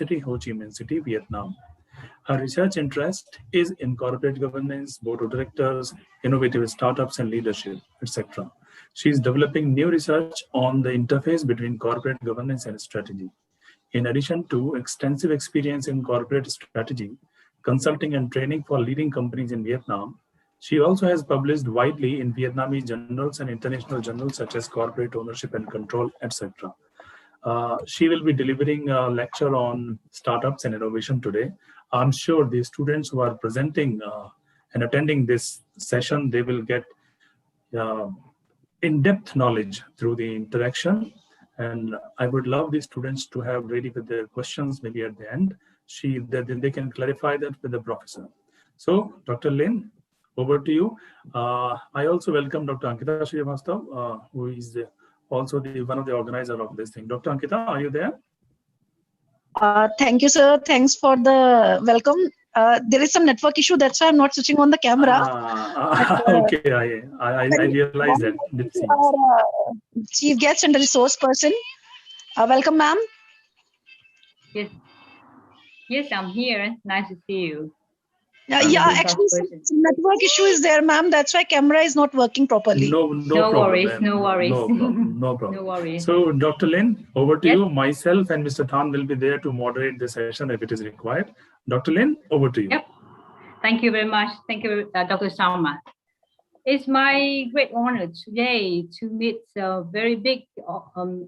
University, Ho Chi Minh City, Vietnam. Her research interest is in corporate governance, board of directors, innovative startups, and leadership, etc. She is developing new research on the interface between corporate governance and strategy. In addition to extensive experience in corporate strategy, consulting, and training for leading companies in Vietnam, she also has published widely in Vietnamese journals and international journals such as Corporate Ownership and Control, etc. She will be delivering a lecture on startups and innovation today. I'm sure the students who are presenting and attending this session, they will get uh, in-depth knowledge through the interaction. And I would love the students to have ready with their questions maybe at the end. Then they can clarify that with the professor. So, Dr. Lin, over to you. I also welcome Dr. Ankita Srivastav, who is also one of the organizer of this thing. Dr. Ankita, are you there? Thank you, sir. Thanks for the welcome. There is some network issue. That's why I'm not switching on the camera. Okay, I realize that. Our chief guest and the resource person. Welcome, ma'am. Yes, I'm here. Nice to see you. Yeah, actually, some network issue is there, ma'am. That's why camera is not working properly. No worries. No problem. No worries. So, Dr. Lin, over to you. Myself and Mr. Tan will be there to moderate the session if it is required. Dr. Lin, over to you. Yep. Thank you very much. Thank you, Dr. Sharma. It's my great honor today to meet a very big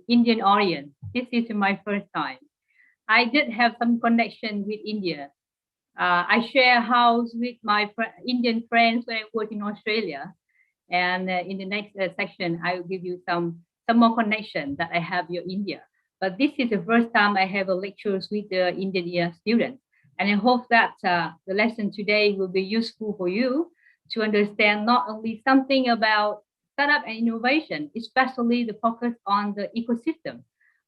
Indian audience. This is my first time. I did have some connection with India. I share a house with my Indian friends when I work in Australia. And in the next section, I will give you some more connection that I have with India. But this is the first time I have a lectures with the Indian students. And I hope that the lesson today will be useful for you to understand not only something about startup and innovation, especially the focus on the ecosystem,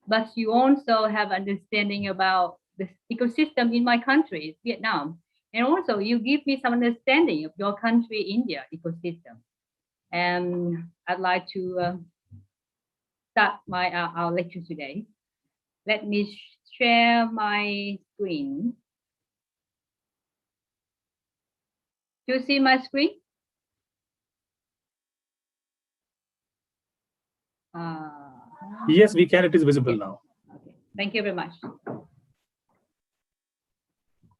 but you also have understanding about the ecosystem in my country, Vietnam. And also you give me some understanding of your country, India ecosystem. And I'd like to start our lecture today. Let me share my screen. Do you see my screen? Yes, we can. It is visible now. Okay. Thank you very much.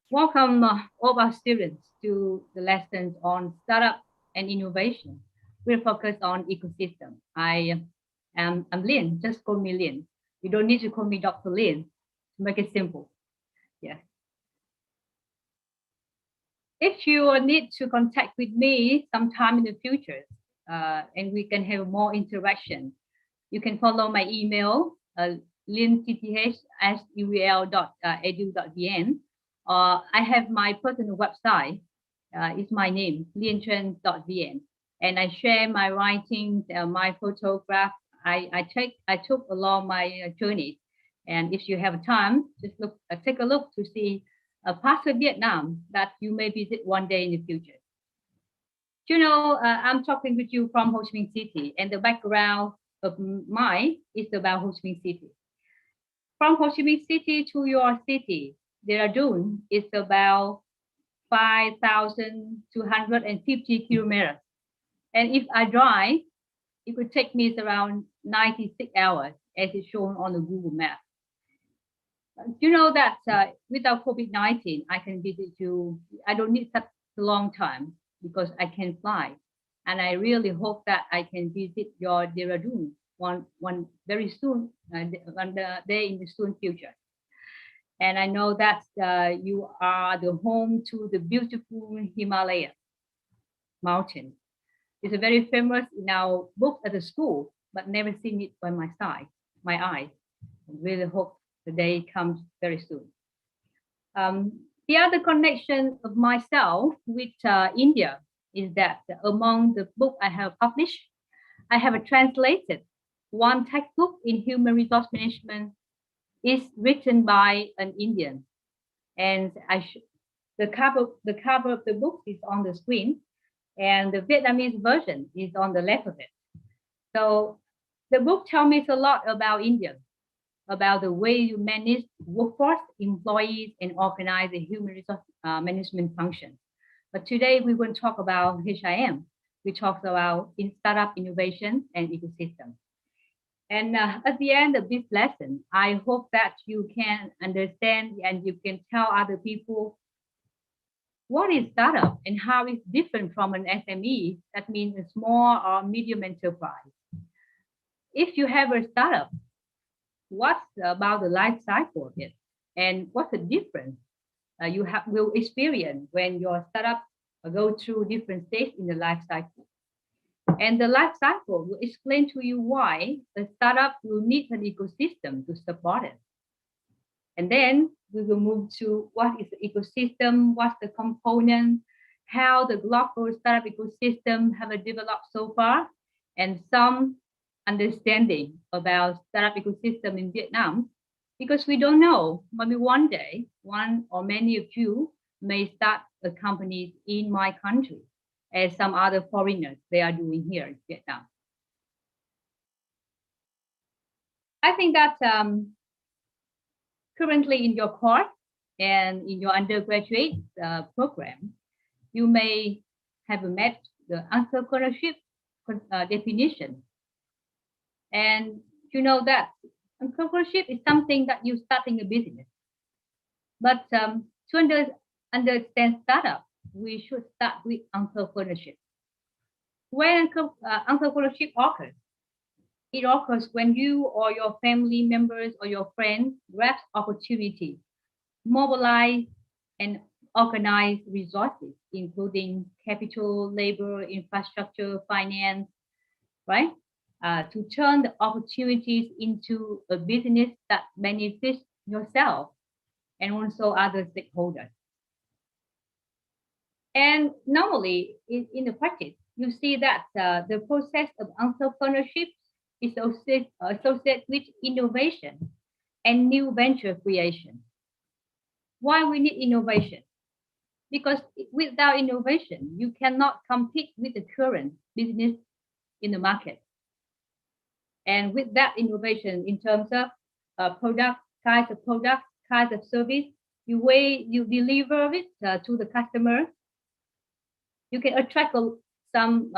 Welcome all our students to the lessons on startup and innovation. We'll focus on ecosystem. I'm Lien, just call me Lien. You don't need to call me Dr. Lien to make it simple. Yes. If you need to contact with me sometime in the future, and we can have more interaction, you can follow my email, lientth@ul.edu.vn. I have my personal website. It's my name, lientran.vn. And I share my writings, my photograph. I took along my journey. And if you have time, just take a look to see a part of Vietnam that you may visit one day in the future. You know, I'm talking with you from Ho Chi Minh City, and the background of mine is about Ho Chi Minh City. From Ho Chi Minh City to your city, Dehradun is about 5,250 kilometers. And if I drive, it would take me around 96 hours, as is shown on the Google map. You know that without COVID-19, I can visit you. I don't need such a long time because I can fly. And I really hope that I can visit your Dehradun one very soon, one day in the soon future. And I know that you are the home to the beautiful Himalaya mountain. It's a very famous in our book at the school, but never seen it by my eyes. I really hope the day comes very soon. The other connection of myself with India is that among the book I have published, I have translated one textbook in human resource management is written by an Indian, and the cover of the book is on the screen, and the Vietnamese version is on the left of it. So the book tells me a lot about India. about the way you manage workforce, employees, and organize the human resource management function. But today we will talk about HIM. We talk about in startup innovation and ecosystem. And at the end of this lesson, I hope that you can understand and you can tell other people what is startup and how it's different from an SME, that means a small or medium enterprise. If you have a startup, what's about the life cycle of it, and what's the difference you will experience when your startup go through different stages in the life cycle. And the life cycle will explain to you why the startup will need an ecosystem to support it. And then we will move to what is the ecosystem, what's the component, how the global startup ecosystem have developed so far, and some understanding about startup ecosystem in Vietnam, because we don't know, maybe one day, one or many of you may start a company in my country, as some other foreigners they are doing here in Vietnam. I think that currently in your course and in your undergraduate program, you may have met the entrepreneurship definition. And you know that entrepreneurship is something that you starting a business. But to understand startup, we should start with entrepreneurship. When entrepreneurship occurs, it occurs when you or your family members or your friends grasp opportunity, mobilize and organize resources, including capital, labor, infrastructure, finance, right? To turn the opportunities into a business that benefits yourself and also other stakeholders. And normally in the practice, you see that the process of entrepreneurship is associated with innovation and new venture creation. Why we need innovation? Because without innovation, you cannot compete with the current business in the market. And with that innovation in terms of product, kinds of products, kinds of service, the way you deliver it to the customer, you can attract some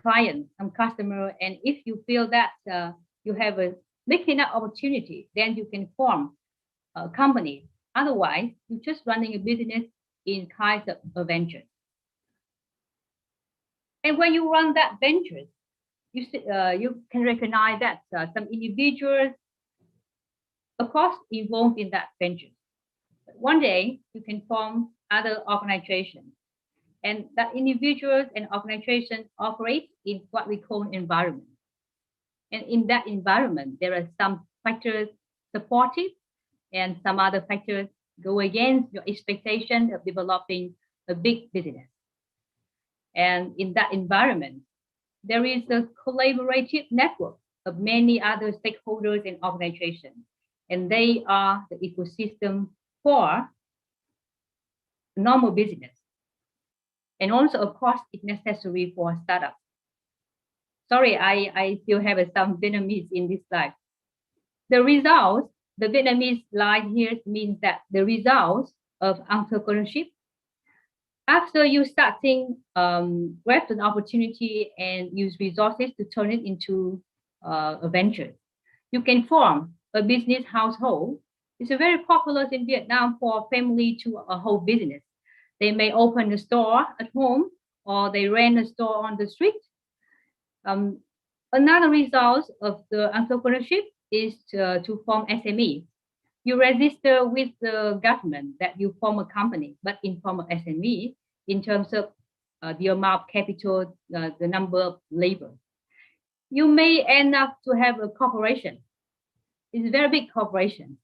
client, some customer, and if you feel that you have a big enough opportunity, then you can form a company. Otherwise, you're just running a business in kinds of ventures. And when you run that venture, you can recognize that some individuals, of course, involved in that venture. But one day, you can form other organizations. And that individuals and organizations operate in what we call environment. And in that environment, there are some factors supportive and some other factors go against your expectation of developing a big business. And in that environment, there is a collaborative network of many other stakeholders and organizations, and they are the ecosystem for normal business. And also, of course, it's necessary for startups. Sorry, I still have some Vietnamese in this slide. The results, the Vietnamese slide here means that the results of entrepreneurship, after you starting grab an opportunity and use resources to turn it into a venture, you can form a business household. It's very popular in Vietnam for family to a whole business. They may open a store at home or they rent a store on the street. Another result of the entrepreneurship is to form SME. You register with the government that you form a company, but in form of SME in terms of the amount of capital, the number of labor. You may end up to have a corporation. It's a very big corporation.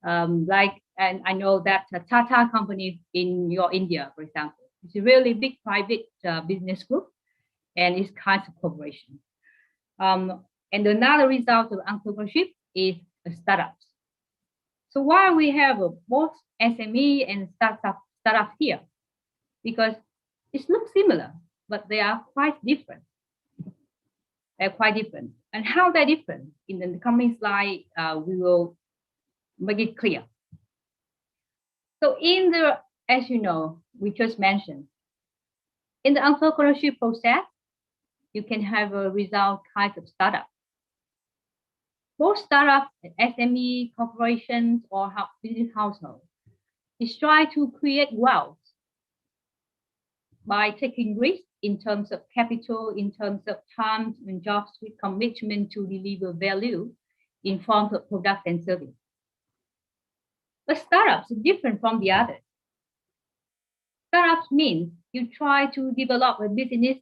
And I know that Tata company in your India, for example, it's a really big private business group, and it's kinds of corporation. And another result of entrepreneurship is startups. So why we have both SME and startup here? Because it looks similar, but they are quite different. They're quite different. And how they're different in the coming slide, we will make it clear. So as you know, we just mentioned, in the entrepreneurship process, you can have a result kind of startup. Both startups, SME, corporations, or business households, is try to create wealth by taking risks in terms of capital, in terms of time and jobs with commitment to deliver value in forms of product and service. But startups are different from the others. Startups means you try to develop a business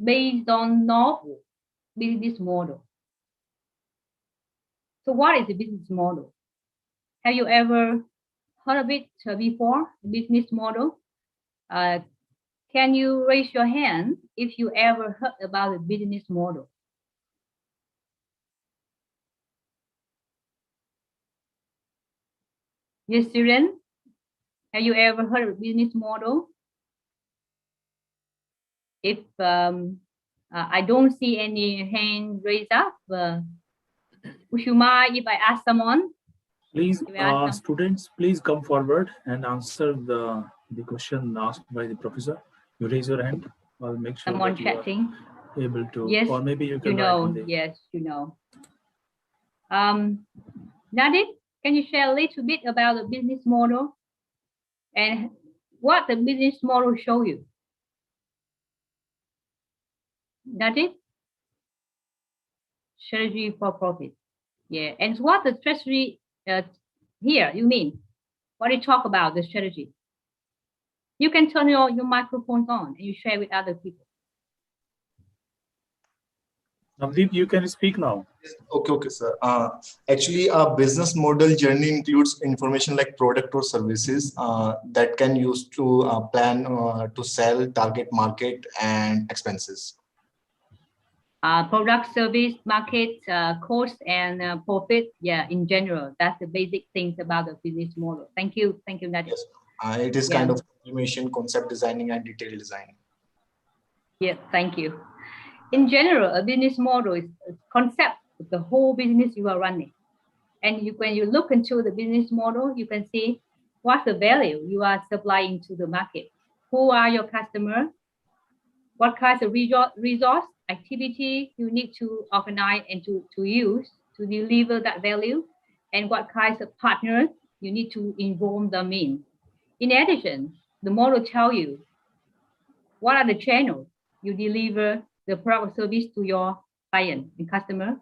based on novel business model. So what is a business model? Have you ever heard of it before, business model? Can you raise your hand if you ever heard about a business model? Yes, students, have you ever heard of a business model? If I don't see any hand raised up, would you mind if I ask someone? Please, students, please come forward and answer the question asked by the professor. You raise your hand. I'll make sure someone that you chatting. are able to, yes, or maybe you can you know, write on the... Yes, you know. Nadir, can you share a little bit about the business model and what the business model show you? Nadir? Strategy for profit. Yeah, and what the strategy here, you mean? What do you talk about the strategy? You can turn your microphones on and you share with other people. Navdeep, you can speak now. Okay, sir. Actually, a business model journey includes information like product or services that can use to plan to sell, target market, and expenses. Product, service, market, cost, and profit. Yeah, in general, that's the basic things about the business model. Thank you, Nadia. Yes, it is kind of information, concept designing, and detail designing. Yes, thank you. In general, a business model is a concept of the whole business you are running. And when you look into the business model, you can see what's the value you are supplying to the market. Who are your customers? What kinds of resource activity you need to organize and to use to deliver that value, and what kinds of partners you need to involve them in. In addition, the model tells you what are the channels you deliver the product service to your client and customer,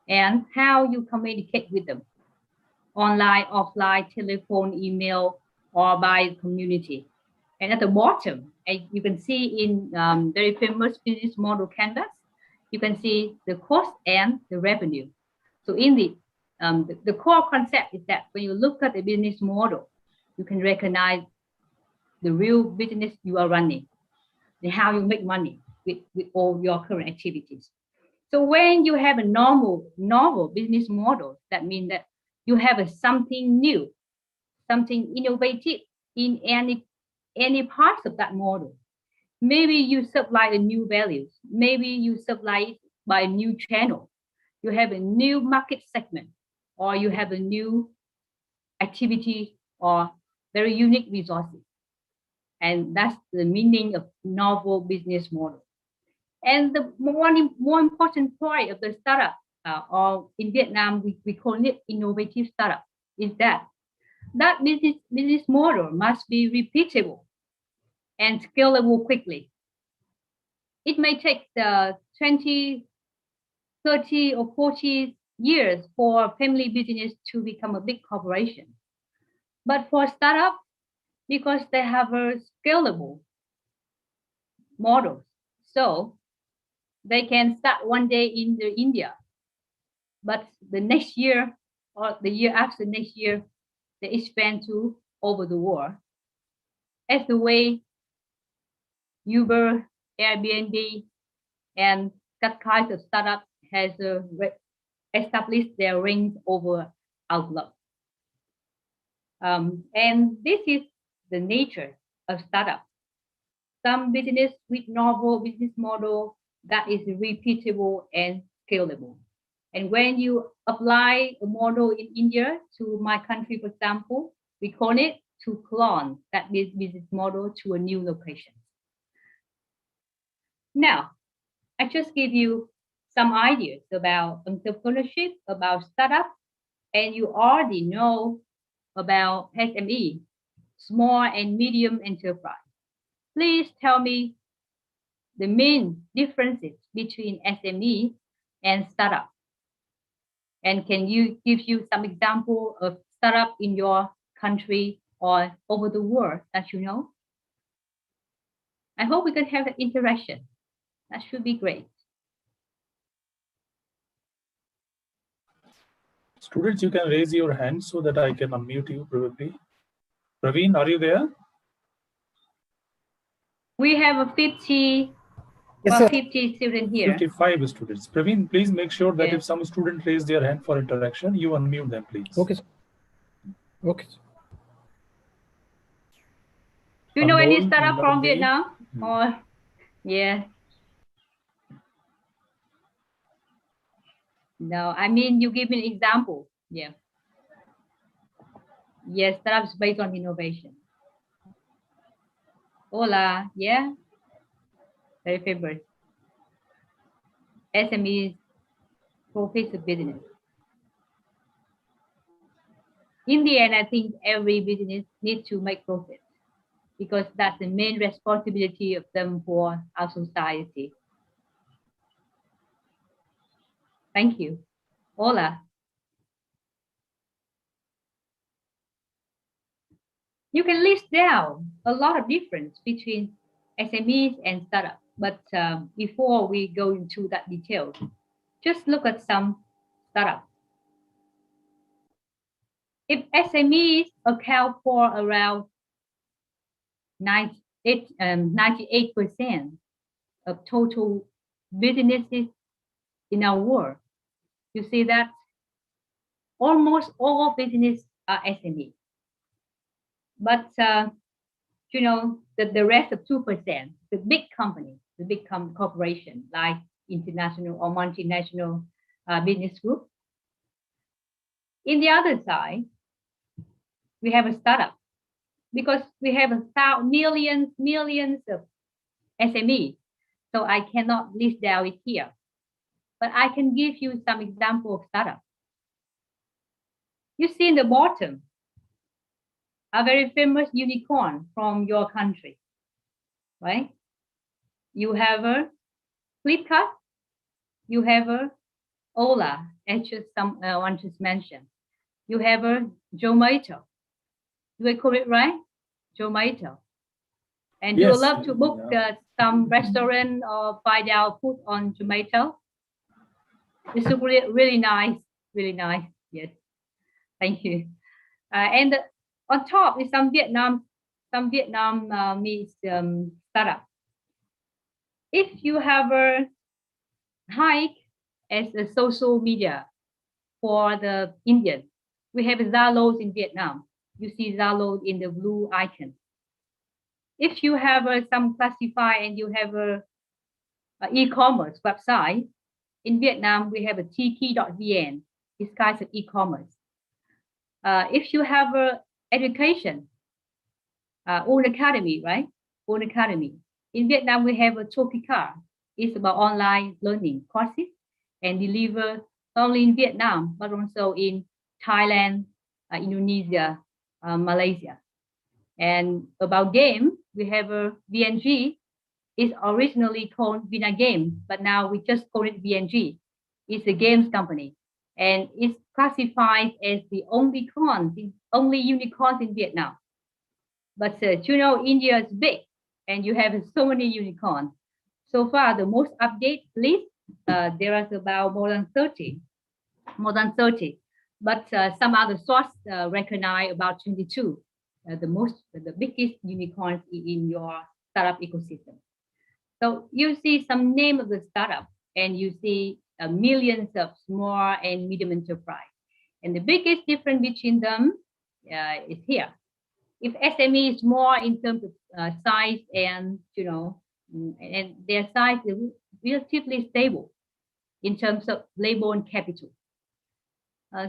and how you communicate with them, online, offline, telephone, email, or by community. And at the bottom, as you can see in very famous business model canvas, you can see the cost and the revenue. So in the core concept is that when you look at the business model, you can recognize the real business you are running and how you make money with all your current activities. So when you have a novel business model, that means that you have something new, something innovative in any parts of that model. Maybe you supply a new values. Maybe you supply it by a new channel. You have a new market segment, or you have a new activity or very unique resources. And that's the meaning of novel business model. And the more important point of the startup, or in Vietnam, we call it innovative startup, is that business model must be repeatable and scalable quickly. It may take 20, 30, or 40 years for a family business to become a big corporation. But for startup, because they have a scalable model, so they can start one day in India, but the next year or the year after next year, they expand to over the world. As the way Uber, Airbnb, and that kind of startup has established their rings over our globe. And this is the nature of startup. Some business with novel business model that is repeatable and scalable. And when you apply a model in India to my country, for example, we call it to clone that business model to a new location. Now, I just give you some ideas about entrepreneurship, about startup, and you already know about SME, small and medium enterprise. Please tell me the main differences between SME and startup. And can you give you some example of startup in your country or over the world that you know? I hope we can have an interaction. That should be great. Students, you can raise your hand so that I can unmute you probably. Praveen, are you there? We have a 50, Yes, sir. 50 students here. 55 students. Praveen, please make sure that Yes. if some student raise their hand for interaction, you unmute them, please. Okay, sir. Okay, sir. Do you know any Anmol, startup from Navdeep? Vietnam? Or yeah. No, I mean you give me an example. Yeah. Yes, startups based on innovation. Hola, yeah. Very famous. SMEs, profits of business. In the end, I think every business needs to make profit because that's the main responsibility of them for our society. Thank you. Hola. You can list down a lot of difference between SMEs and startups, but before we go into that detail, just look at some startups. If SMEs account for around 98% of total businesses in our world, you see that almost all businesses are SME. But you know that the rest of 2%, the big companies, the big corporation like international or multinational business group. In the other side, we have a startup because we have millions of SME. So I cannot list down it here, but I can give you some example of startup. You see in the bottom, a very famous unicorn from your country, right? You have a Flipkart, you have a Ola, as just someone just mentioned. You have a Zomato. Do I call it right? Zomato. And Yes. you love to book some restaurant or find out food on Zomato. It's really nice, really nice. Yes, thank you. And on top is some Vietnamese startup. If you have a hike as a social media for the Indian, we have Zalo in Vietnam. You see Zalo in the blue icon. If you have some classify and you have a e-commerce website, in Vietnam, we have a tiki.vn. It's kinds of e-commerce. If you have a education, own academy, right? Own academy. In Vietnam, we have a Topika. It's about online learning courses and deliver not only in Vietnam, but also in Thailand, Indonesia, Malaysia. And about game, we have a VNG. It's originally called Vina Game, but now we just call it VNG. It's a games company, and it's classified as the only unicorn in Vietnam. But you know, India is big, and you have so many unicorns. So far, the most update list, there is about more than 30. But some other sources recognize about 22. The biggest unicorns in your startup ecosystem. So you see some name of the startup, and you see millions of small and medium enterprise. And the biggest difference between them is here. If SME is more in terms of size and, you know, and their size is relatively stable. in terms of labor and capital.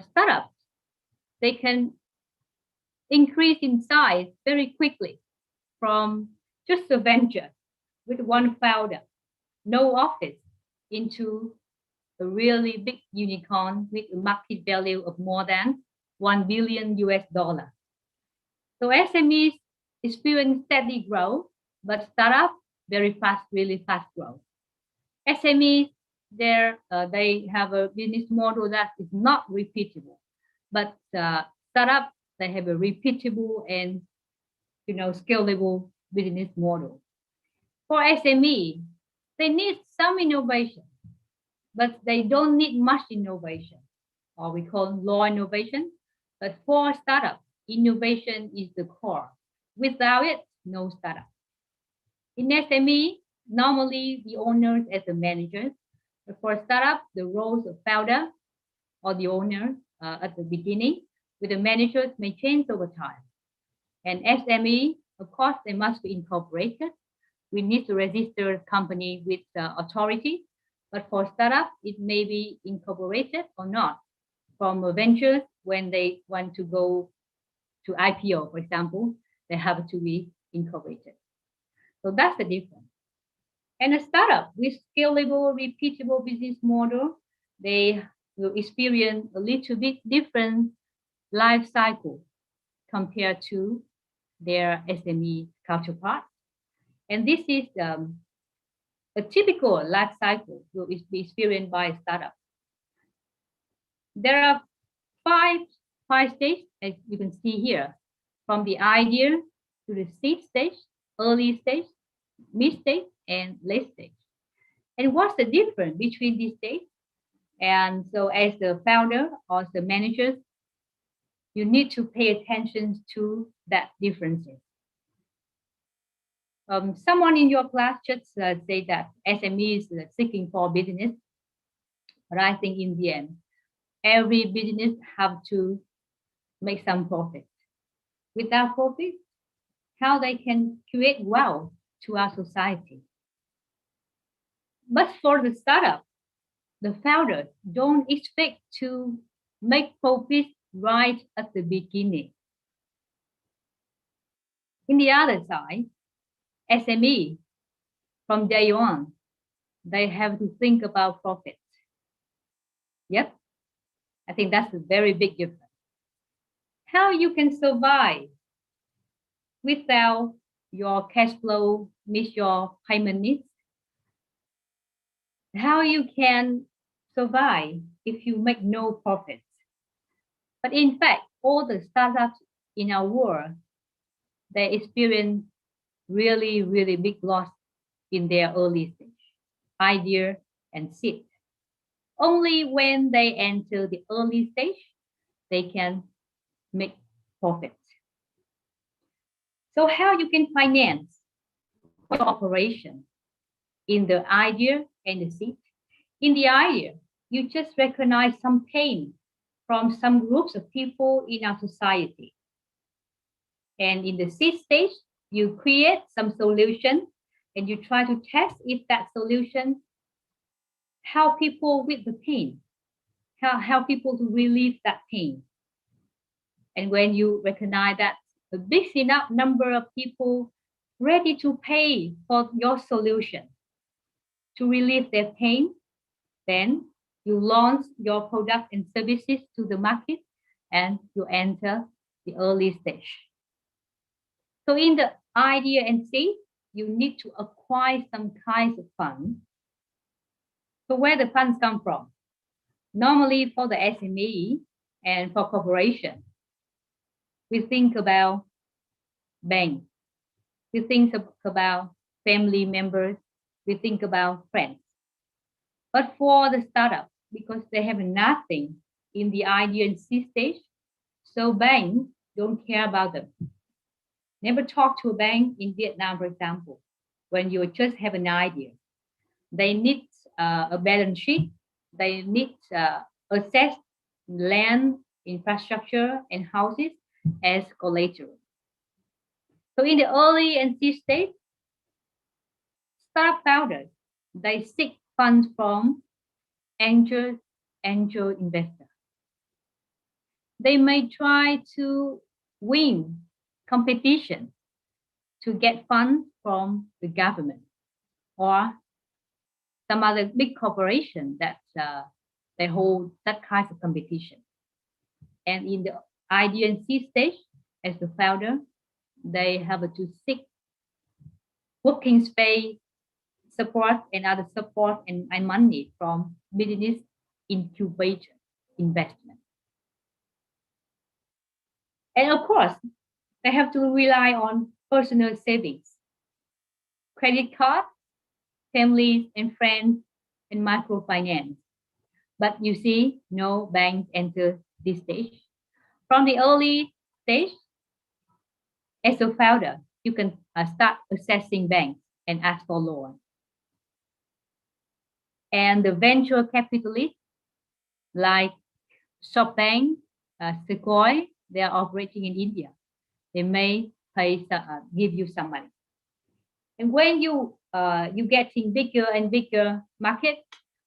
Startups, they can increase in size very quickly from just a venture with one founder, no office, into a really big unicorn with a market value of more than $1 billion US. So SMEs experience steady growth, but startups very fast, really fast growth. SMEs, they have a business model that is not repeatable, but startups, they have a repeatable and scalable business model. For SME, they need some innovation, but they don't need much innovation, or we call low innovation. But for startups, innovation is the core. Without it, no startup. In SME, normally the owners as the managers. But for startup, the roles of founder or the owner at the beginning with the managers may change over time. And SME, of course, they must be incorporated. We need to register a company with authority. But for startup, it may be incorporated or not. From ventures, when they want to go to IPO, for example, they have to be incorporated. So that's the difference. And a startup with scalable, repeatable business model, they will experience a little bit different life cycle compared to their SME counterparts. And this is a typical life cycle will be experienced by a startup. There are five stages, as you can see here, from the idea to the seed stage, early stage, mid stage, and late stage. And what's the difference between these stages? And so as the founder or the managers, you need to pay attention to that differences. Someone in your class just say that SME is seeking for business, but I think in the end, every business have to make some profit. Without profit, how they can create wealth to our society. But for the startup, the founders don't expect to make profit right at the beginning. In the other side, SME, from day on, they have to think about profits. Yep, I think that's a very big difference. How you can survive without your cash flow meets your payment needs? How you can survive if you make no profits? But in fact, all the startups in our world, they experience really, really big loss in their early stage, idea and seed. Only when they enter the early stage, they can make profits. So how you can finance your operation in the idea and the seed? In the idea, you just recognize some pain from some groups of people in our society. And in the seed stage, you create some solution and you try to test if that solution help people with the pain, help people to relieve that pain. And when you recognize that a big enough number of people ready to pay for your solution to relieve their pain, then you launch your product and services to the market and you enter the early stage. So in the idea and seed, you need to acquire some kinds of funds. So where the funds come from? Normally for the SME and for corporation, we think about bank, we think about family members, we think about friends. But for the startup, because they have nothing in the idea and seed stage, so banks don't care about them. Never talk to a bank in Vietnam, for example, when you just have an idea. They need a balance sheet. They need access land, infrastructure, and houses as collateral. So in the early and seed stage, startup founders, they seek funds from angel investor. They may try to win competition to get funds from the government or some other big corporation that they hold that kind of competition. And in the idea and seed stage, as the founder, they have to seek working space support and other support and money from business incubation investment. And of course, they have to rely on personal savings, credit card, families and friends, and microfinance. But you see, no banks enter this stage. From the early stage, as a founder, you can start accessing banks and ask for loan. And the venture capitalists like SoftBank, Sequoia, they are operating in India. They may give you some money. And when you getting bigger and bigger market,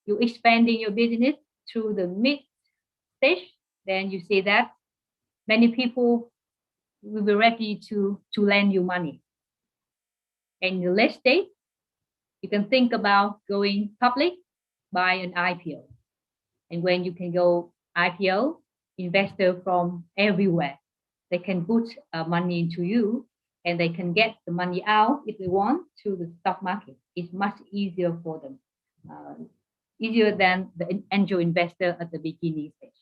you expanding your business through the mid stage, then you see that many people will be ready to lend you money. And in the late stage, you can think about going public by an IPO. And when you can go IPO, investor from everywhere, they can put money into you and they can get the money out if they want through the stock market. It's much easier for them, easier than the angel investor at the beginning stage.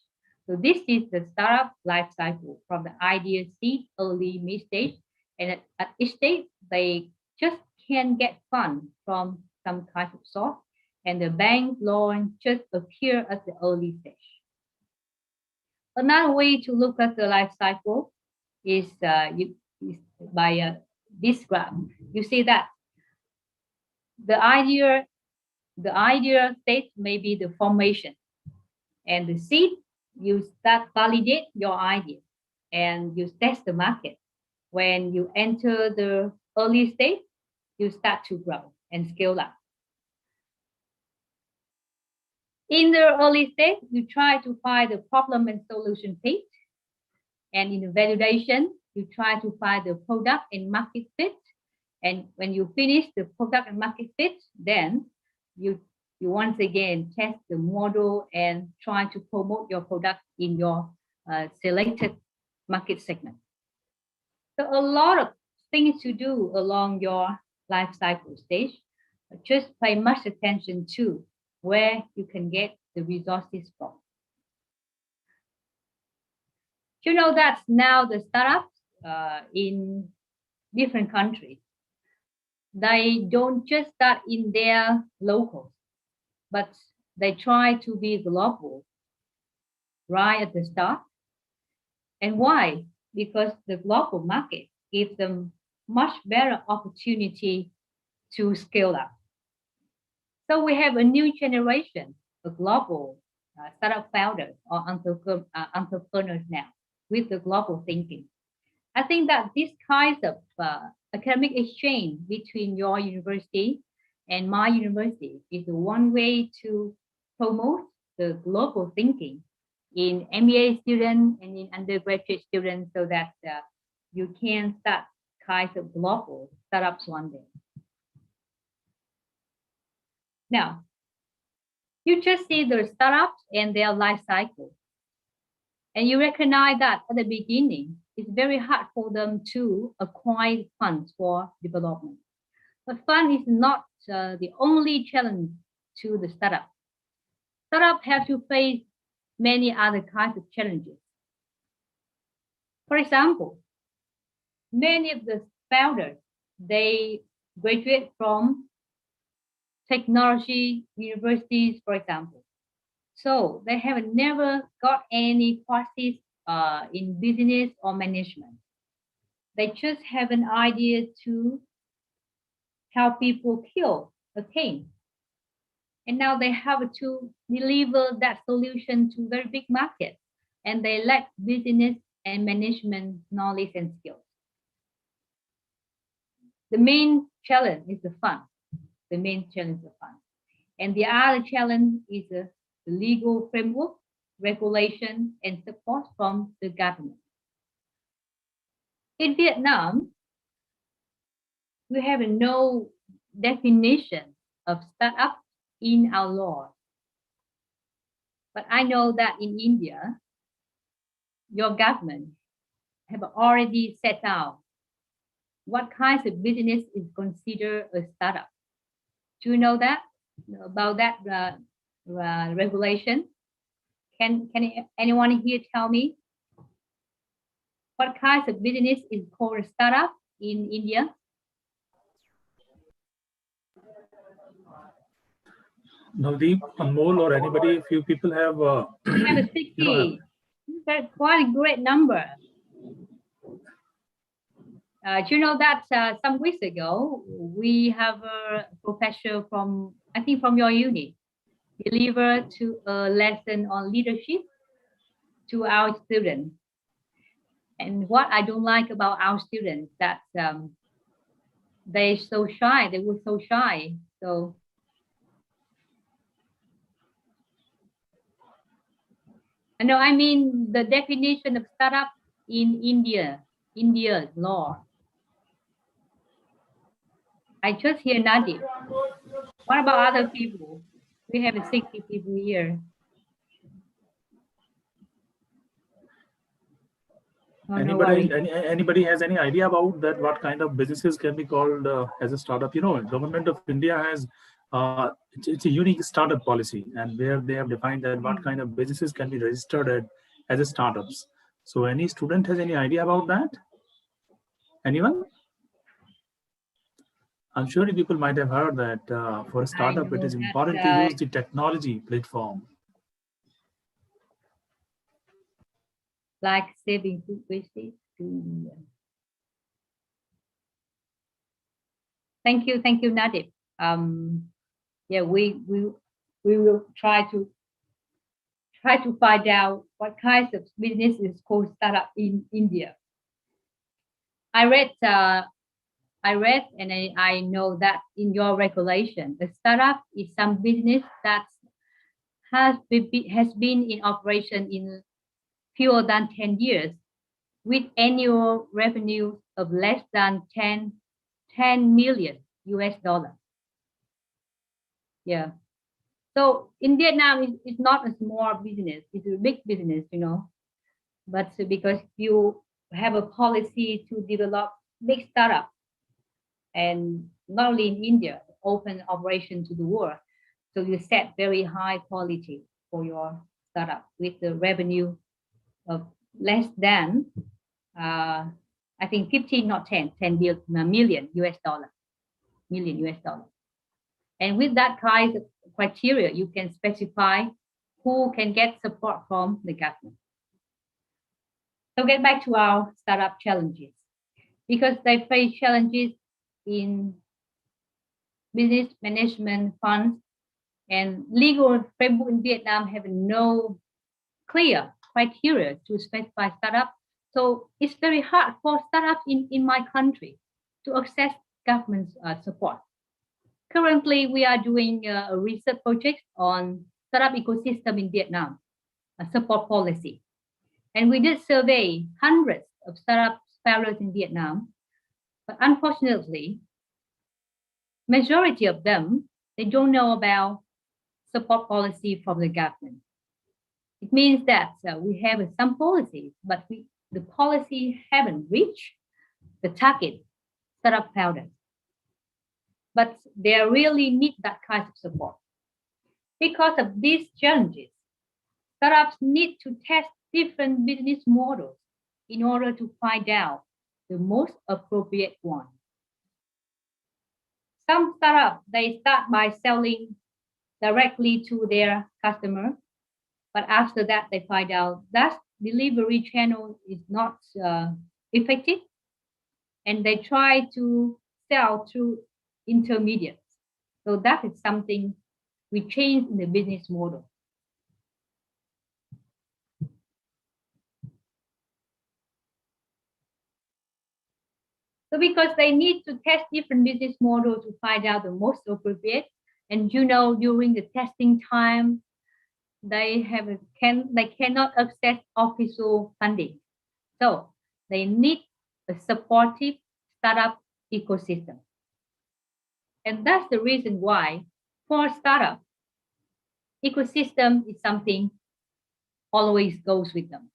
So this is the startup life cycle from the idea seed, early, mid stage, and at each stage they just can get funds from some kind of source, and the bank loan just appear at the early stage. Another way to look at the life cycle is by this graph. You see that the idea stage may be the formation, and the seed, you start validate your idea and you test the market. When you enter the early stage, you start to grow and scale up. In the early stage, you try to find the problem and solution fit. And in the validation, you try to find the product and market fit. And when you finish the product and market fit, then you once again test the model and try to promote your product in your selected market segment. So a lot of things to do along your life cycle stage. Just pay much attention to where you can get the resources from. You know that now the startups in different countries, they don't just start in their locals, but they try to be global right at the start. And why? Because the global market gives them much better opportunity to scale up. So we have a new generation of global startup founders or entrepreneurs now with the global thinking. I think that this kind of academic exchange between your university and my university is one way to promote the global thinking in MBA students and in undergraduate students, so that you can start kinds of global startups one day. Now, you just see the startups and their life cycle. And you recognize that at the beginning, it's very hard for them to acquire funds for development. But fund is not the only challenge to the startup. Startups have to face many other kinds of challenges. For example, many of the founders, they graduate from technology universities, for example. So they have never got any courses in business or management. They just have an idea to help people kill a king. And now they have to deliver that solution to very big market, and they lack business and management knowledge and skills. The main challenge is the fund. The main challenge is the fund. And the other challenge is the legal framework, regulation, and support from the government. In Vietnam, we have no definition of startup in our law. But I know that in India, your government have already set out what kinds of business is considered a startup. Do you know that about that regulation? Can anyone here tell me what kinds of business is called a startup in India? Navdeep, Anmol, or anybody, if you people have, have a 60. That's quite a great number. Do you know that some weeks ago, we have a professor from, I think from your uni, delivered to a lesson on leadership to our students. And what I don't like about our students, that they're so shy, they were so shy. So no, I mean the definition of startup in India's law. I just hear Nadir. What about other people? We have 60 people here. Oh, anybody has any idea about that? What kind of businesses can be called as a startup? You know, government of India has it's a unique startup policy, and where they have defined that what kind of businesses can be registered as a startups. So, any student has any idea about that? Anyone? I'm sure people might have heard that for a startup, it is important to use the technology platform. Like saving food wastage. Thank you, Nadir. Yeah, we will try to find out what kinds of business is called startup in India. I read and I know that in your regulation, the startup is some business that has been in operation in fewer than 10 years with annual revenue of less than 10 million US dollars. Yeah. So in Vietnam, it's not a small business, it's a big business, you know. But because you have a policy to develop big startup, and not only in India, open operation to the world. So you set very high quality for your startup with the revenue of less than, I think 15, not 10 million US dollar, And with that kind of criteria, you can specify who can get support from the government. So get back to our startup challenges, because they face challenges in business management funds, and legal framework in Vietnam have no clear criteria to specify startup. So it's very hard for startups in my country to access government support. Currently, we are doing a research project on startup ecosystem in Vietnam, a support policy. And we did survey hundreds of startup founders in Vietnam, but unfortunately, majority of them, they don't know about support policy from the government. It means that we have some policies, but the policy haven't reached the target startup founders. But they really need that kind of support. Because of these challenges, startups need to test different business models in order to find out the most appropriate one. Some startups, they start by selling directly to their customer, but after that, they find out that delivery channel is not effective, and they try to sell through intermediates. So that is something we change in the business model. So because they need to test different business models to find out the most appropriate, and you know, during the testing time, they cannot access official funding. So they need a supportive startup ecosystem. And that's the reason why for startup, ecosystem is something always goes with them.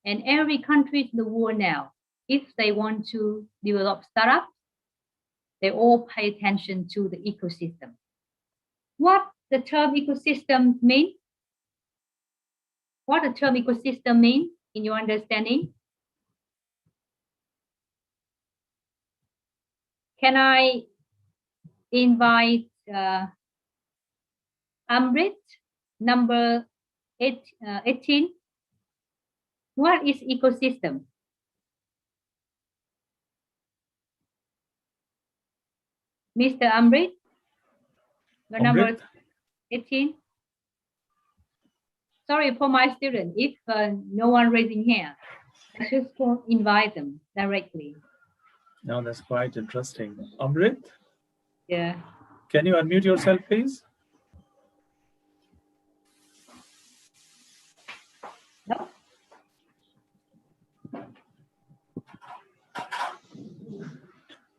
And every country in the world now, if they want to develop startups, they all pay attention to the ecosystem. What the term ecosystem mean? What the term ecosystem mean in your understanding? Can I invite Amrit, number 18? What is ecosystem? Mr. Amrit, the number 18. Sorry for my student, if no one raising hand, I just won't invite them directly. No, that's quite interesting. Amrit? Yeah. Can you unmute yourself, please? No.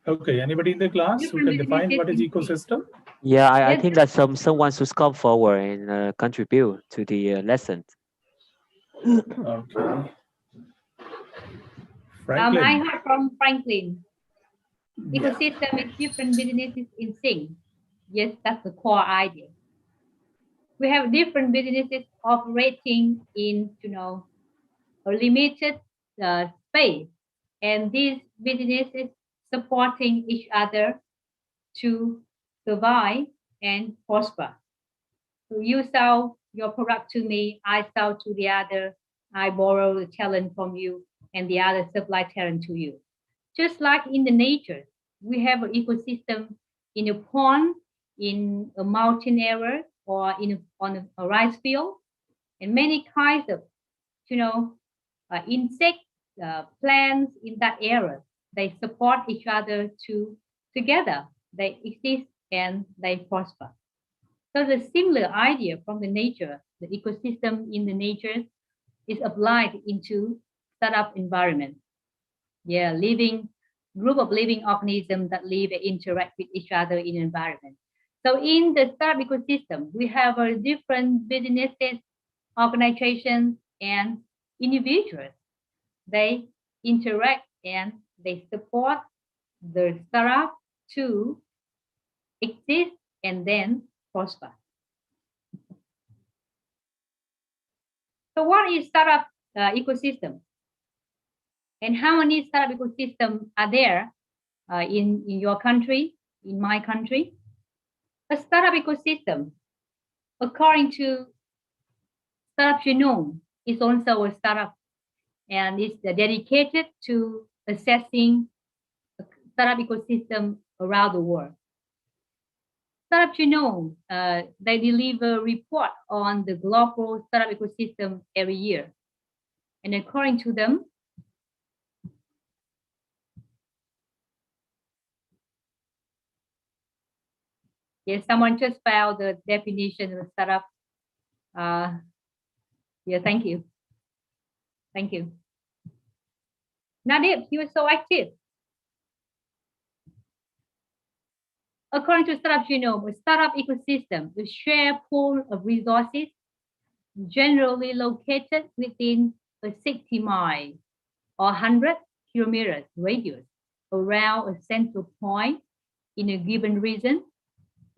Okay, anybody in the class who can define what is ecosystem? Yeah, I think that someone should come forward and contribute to the lesson. Okay. Franklin. I heard from Franklin. Ecosystem is different businesses in sync. Yes, that's the core idea. We have different businesses operating in, a limited space, and these businesses supporting each other to survive and prosper. So you sell your product to me, I sell to the other, I borrow the talent from you, and the other supply talent to you. Just like in the nature, we have an ecosystem in a pond, in a mountain area, or on a rice field, and many kinds of, insects, plants in that area. They support each other together. They exist and they prosper. So the similar idea from the nature, the ecosystem in the nature, is applied into startup environment. Yeah, group of living organisms that live and interact with each other in an environment. So in the startup ecosystem, we have different businesses, organizations, and individuals. They interact and they support the startup to exist and then prosper. So what is startup ecosystem? And how many startup ecosystems are there in your country, in my country? A startup ecosystem, according to Startup Genome, is also a startup, and it's dedicated to assessing a startup ecosystem around the world. Startup Genome, they deliver report on the global startup ecosystem every year. And according to them, yes, someone just found the definition of startup. Yeah, thank you. Thank you. Nadeep, you are so active. According to Startup Genome, a startup ecosystem is a shared pool of resources generally located within a 60 mile or 100 kilometers radius around a central point in a given region,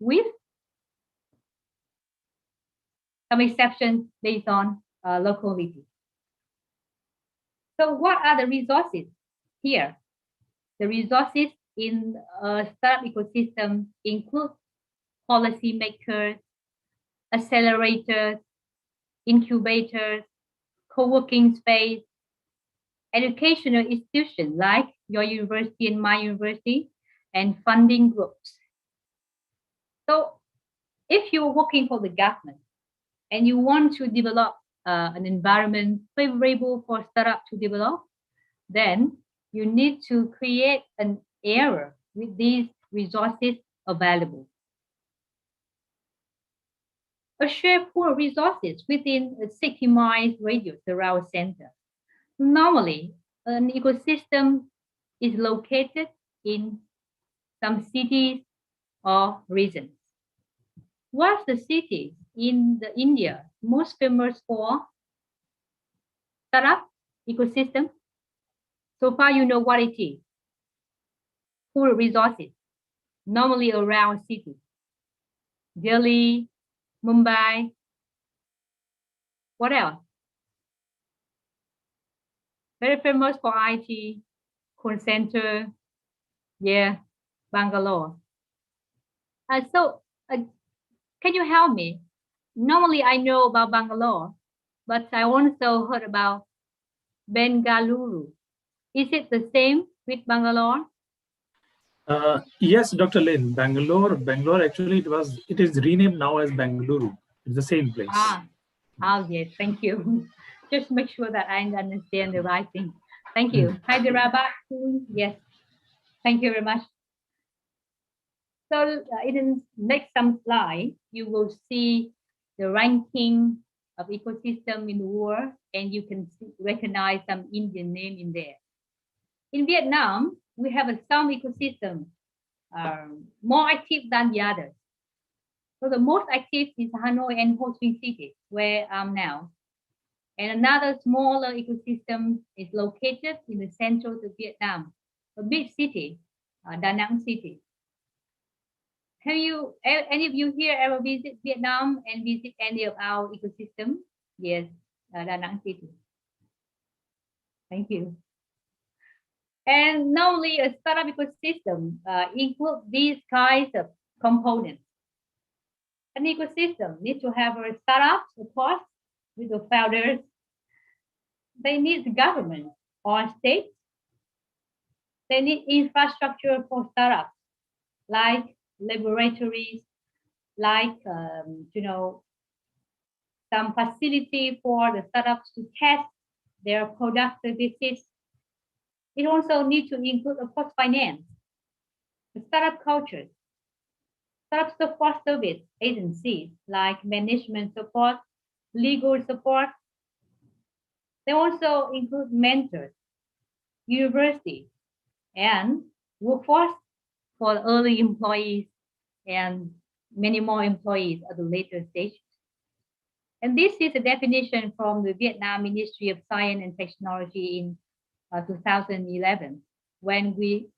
with some exceptions based on locality. So what are the resources here? The resources in a startup ecosystem include policymakers, accelerators, incubators, co-working space, educational institutions like your university and my university, and funding groups. So if you're working for the government and you want to develop an environment favorable for startup to develop, then you need to create an area with these resources available. a shared pool of resources within a 60 miles radius around a center. Normally, an ecosystem is located in some cities or regions. What's the city in India most famous for startup ecosystem? So far, you know what it is. Pool of resources, normally around cities. Delhi, Mumbai. What else? Very famous for IT, call center. Yeah, Bangalore. Can you help me? Normally, I know about Bangalore, but I also heard about Bengaluru. Is it the same with Bangalore? Yes, Dr. Lin, Bangalore actually it is renamed now as Bengaluru. It's the same place. Yes, thank you. Just make sure that I understand the right thing. Thank you. Hyderabad, yes. Thank you very much. So in the next slide, you will see the ranking of ecosystem in the world, and you can recognize some Indian name in there. In Vietnam, we have some ecosystem more active than the others. So the most active is Hanoi and Ho Chi Minh City, where I'm now. And another smaller ecosystem is located in the central of Vietnam, a big city, Da Nang City. Have you, any of you here ever visit Vietnam and visit any of our ecosystem? Yes, Da Nang City. Thank you. And normally a startup ecosystem includes these kinds of components. An ecosystem needs to have a startup, of course, with the founders. They need the government or state. They need infrastructure for startups, like laboratories, like some facility for the startups to test their product services. It also needs to include, of course, finance, the startup culture, startup support service agencies like management support, legal support. They also include mentors, universities, and workforce for early employees and many more employees at the later stage. And this is a definition from the Vietnam Ministry of Science and Technology in 2011, when we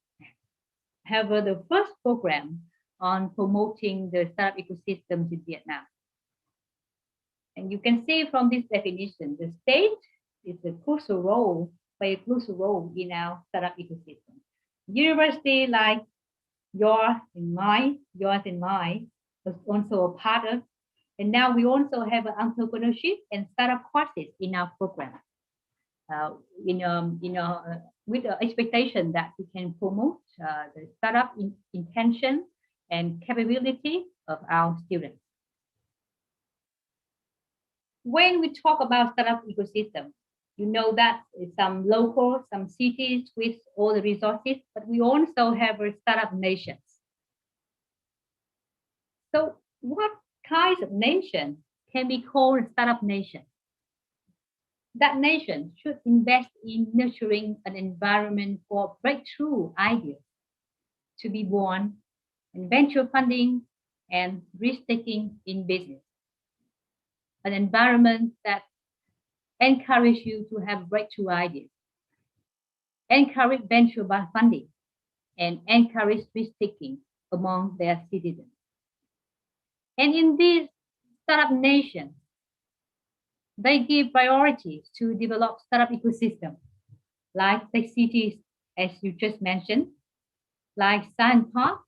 have the first program on promoting the startup ecosystems in Vietnam. And you can see from this definition, the state is a crucial role, play a crucial role in our startup ecosystem. University like yours and mine was also a part of. And now we also have entrepreneurship and startup courses in our program. With the expectation that we can promote the startup intention and capability of our students. When we talk about startup ecosystem, you know that some local, some cities with all the resources, but we also have a startup nations. So what kinds of nation can be called a startup nation? That nation should invest in nurturing an environment for breakthrough ideas to be born, and venture funding and risk-taking in business. An environment that encourages you to have breakthrough ideas, encourage venture funding, and encourage risk-taking among their citizens. And in these startup nations, they give priorities to develop startup ecosystems, like the cities, as you just mentioned, like science park,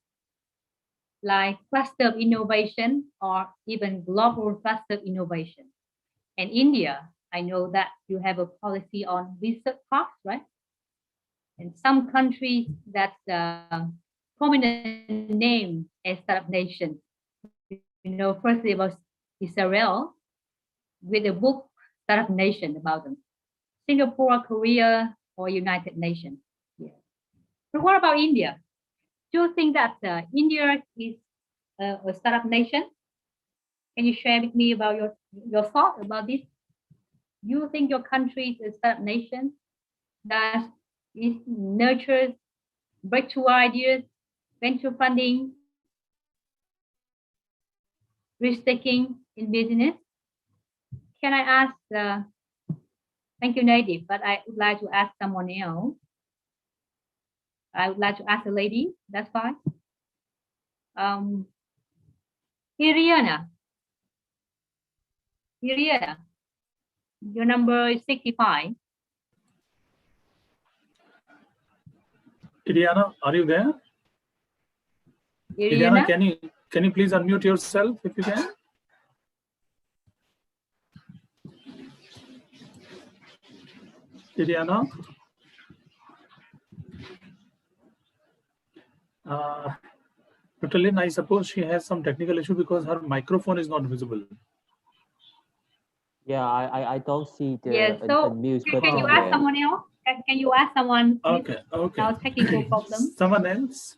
like cluster of innovation, or even global cluster of innovation. And India, I know that you have a policy on research parks, right? And some countries that prominent name as startup nation. Firstly was Israel, with a book Startup Nation about them. Singapore, Korea, or United Nations. Yeah. But what about India? Do you think that India is a startup nation? Can you share with me about your thought about this? Do you think your country is a startup nation that is nurtures breakthrough ideas, venture funding, risk-taking in business? Can I ask, thank you, Native, but I would like to ask someone else. I would like to ask a lady, that's fine. Iriana, your number is 65. Iriana, are you there? Iriana, can you please unmute yourself if you can? Iriana? Dr. Lin, I suppose she has some technical issue because her microphone is not visible. Yeah, I don't see the unmute button. Can you ask someone else? Can you ask someone? Okay. Now technical problem. Someone else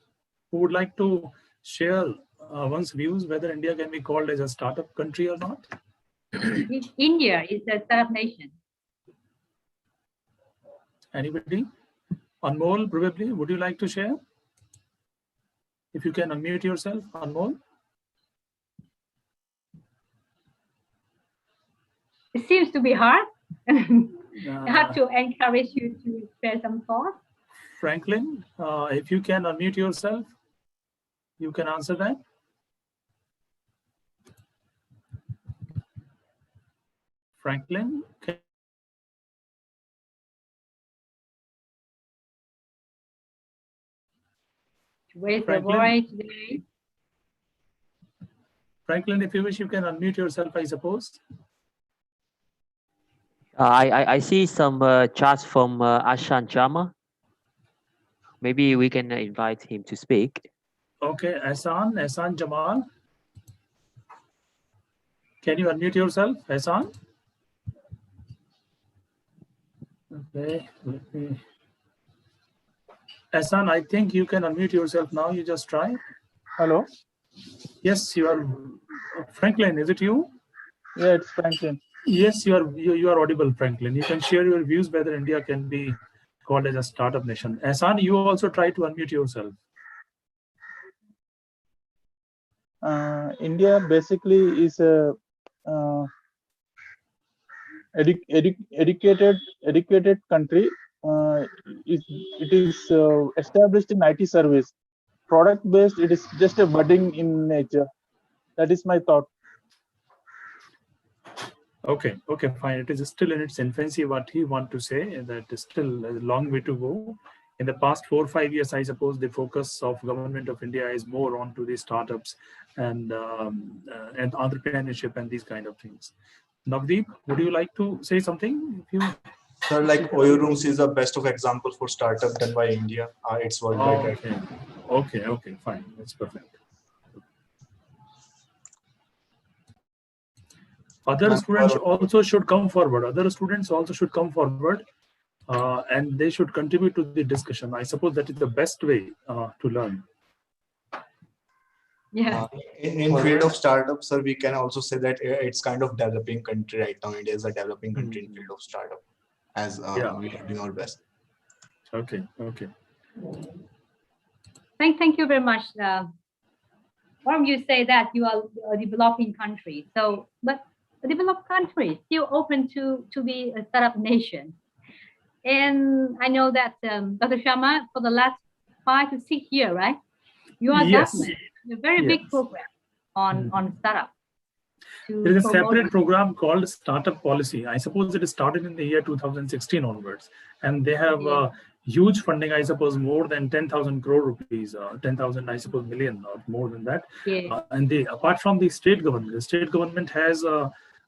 who would like to share one's views whether India can be called as a startup country or not? India is a startup nation. Anybody? Anmol, probably, would you like to share? If you can unmute yourself, Anmol. It seems to be hard. I have to encourage you to share some thoughts. Franklin, if you can unmute yourself, you can answer that. Franklin, Where's the voice today? Franklin, if you wish, you can unmute yourself, I suppose. I see some chats from Ashan Jama. Maybe we can invite him to speak. Okay, Ahsan Jamal. Can you unmute yourself, Ahsan? Okay, Ahsan, I think you can unmute yourself now. You just try. Hello. Yes, you are. Franklin, is it you? Yeah, it's Franklin. Yes, you are audible, Franklin. You can share your views whether India can be called as a startup nation. Ahsan, you also try to unmute yourself. India basically is a educated country. It is established in IT service. Product based, it is just a budding in nature. That is my thought. Okay, fine. It is still in its infancy. What he want to say that is still a long way to go. In the past 4 or 5 years, I suppose the focus of government of India is more on to the startups and entrepreneurship and these kind of things. Navdeep, would you like to say something? Sir, like Oyo Rooms is the best of example for startup done by India. It's worldwide. Okay, fine. That's perfect. Other students also should come forward. And they should contribute to the discussion. I suppose that is the best way to learn. Yeah. In field of startups, sir, we can also say that it's kind of developing country right now. India is a developing country in field of startup, as we are doing our best. Okay. Thank you very much. Warren, you say that you are a developing country. So, but a developed country still open to be a startup nation. And I know that Dr. Sharma, for the last 5 to 6 years, right? You are government, a very big program on startup. There is a separate program called Startup Policy. I suppose it started in the year 2016 onwards, and they have huge funding. I suppose more than 10,000 crore rupees, 10,000 I suppose million or more than that. And apart from the state government has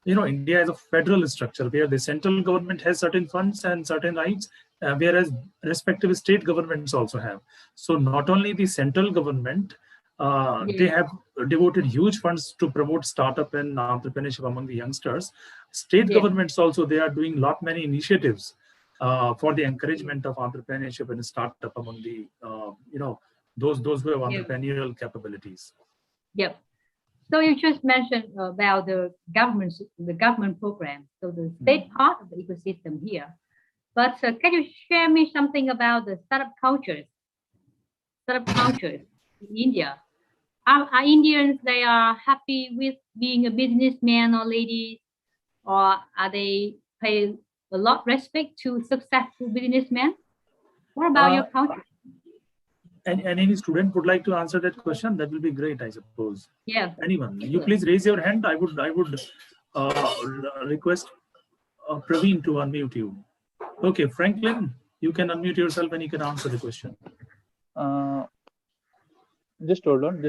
India has a federal structure where the central government has certain funds and certain rights, whereas respective state governments also have. So not only the central government, they have devoted huge funds to promote startup and entrepreneurship among the youngsters. State governments also, they are doing many initiatives for the encouragement of entrepreneurship and startup among the those who have entrepreneurial capabilities. Yep. So you just mentioned about the government program, so the state part of the ecosystem here. But can you share me something about the startup cultures in India? Are Indians, they are happy with being a businessman or lady, or are they pay a lot respect to successful businessmen? What about your culture? And any student would like to answer that question, that will be great, I suppose. Yeah. Anyone, you please raise your hand. I would request Praveen to unmute you. Okay, Franklin, you can unmute yourself and you can answer the question. Just hold on.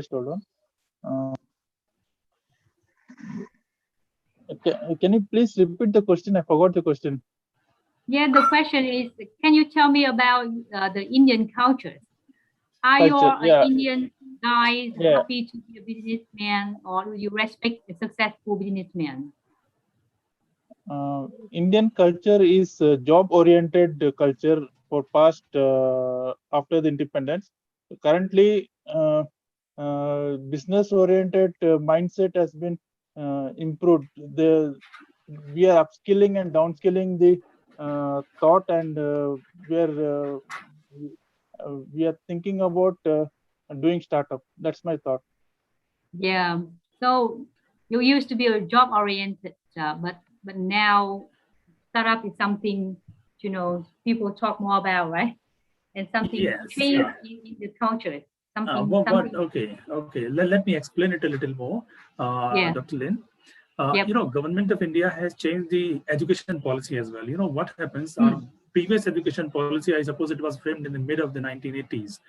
Can you please repeat the question? I forgot the question. Yeah, the question is, can you tell me about the Indian culture? Are your Indian guys happy to be a businessman, or do you respect a successful businessman? Indian culture is job-oriented culture for past after the independence. Currently, business-oriented mindset has been improved. We are upskilling and downskilling the thought, and we are thinking about doing startup. That's my thought. Yeah. So you used to be a job-oriented, but now startup is something, people talk more about, right? And something changed in the culture. Okay. Let me explain it a little more, Dr. Lin. Government of India has changed the education policy as well. What happens? Our previous education policy, I suppose it was framed in the mid of the 1980s.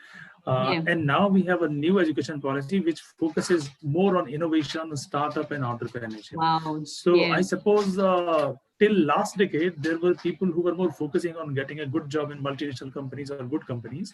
And now we have a new education policy which focuses more on innovation, startup, and entrepreneurship. Wow. So I suppose till last decade, there were people who were more focusing on getting a good job in multinational companies or good companies.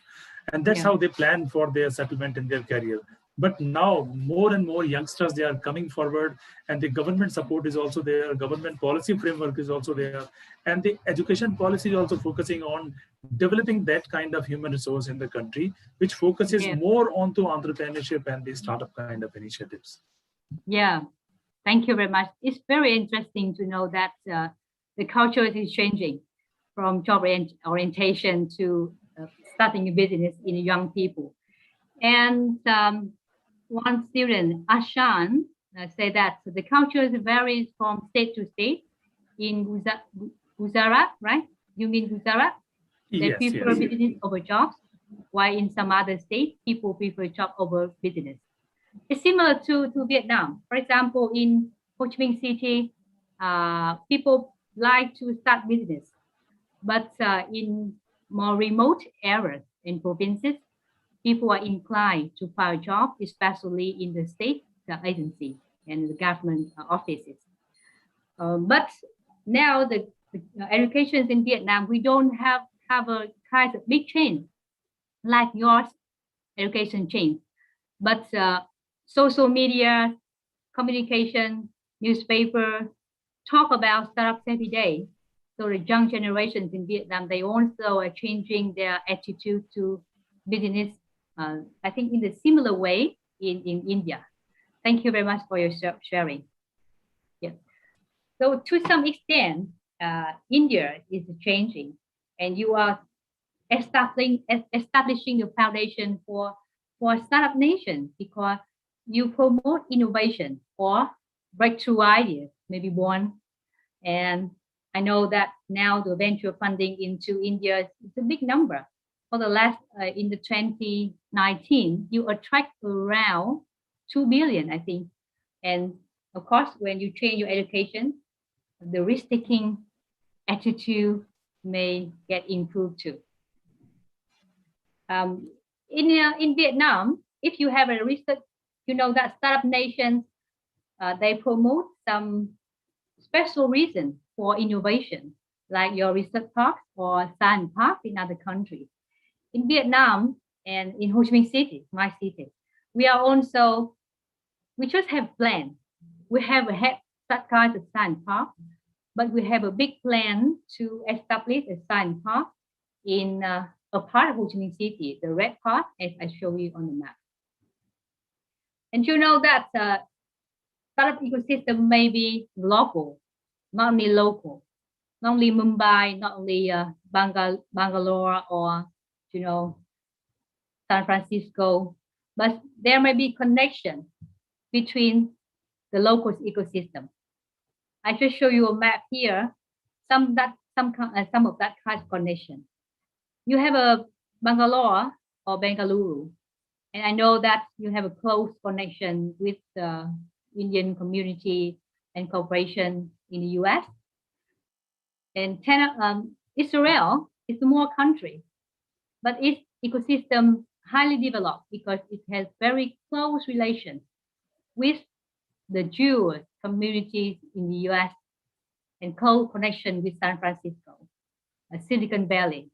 And that's how they plan for their settlement in their career. But now more and more youngsters, they are coming forward, and the government support is also there. Government policy framework is also there. And the education policy is also focusing on developing that kind of human resource in the country, which focuses more onto entrepreneurship and the startup kind of initiatives. Yeah, thank you very much. It's very interesting to know that the culture is changing from job orientation to starting a business in young people. And one student, Ashan, said that the culture varies from state to state. In Gujarat, right? You mean Gujarat? They prefer business over jobs, while in some other states, people prefer job over business. It's similar to Vietnam. For example, in Ho Chi Minh City, people like to start business. But in more remote areas in provinces, people are inclined to find a job, especially in the state agency and the government offices. But now the education in Vietnam, we don't have a kind of big change like yours education change. But social media, communication, newspaper, talk about startups every day. So the young generations in Vietnam, they also are changing their attitude to business, I think in a similar way in India. Thank you very much for your sharing. Yes. So to some extent, India is changing, and you are establishing the foundation for a startup nation, because you promote innovation or breakthrough ideas may be born. And I know that now the venture funding into India is a big number. For the last, in the 2019, you attract around 2 billion, I think. And of course, when you change your education, the risk-taking attitude may get improved too. In Vietnam, if you have a research, you know that startup nations, they promote some special reason for innovation, like your research park or science park in other countries. In Vietnam and in Ho Chi Minh City, my city, we just have plans. We have that kind of science park, but we have a big plan to establish a science park in a part of Ho Chi Minh City, the red part, as I show you on the map. And you know that startup ecosystem may be global, not only local, not only Mumbai, not only Bangalore or, you know, San Francisco, but there may be connection between the local ecosystem. I just show you a map here, some of that kind of connection. You have a Bangalore or Bengaluru, and I know that you have a close connection with the Indian community and corporation in the US. And Israel is a small country, but its ecosystem highly developed because it has very close relations with the Jewish communities in the US and close connection with San Francisco, Silicon Valley.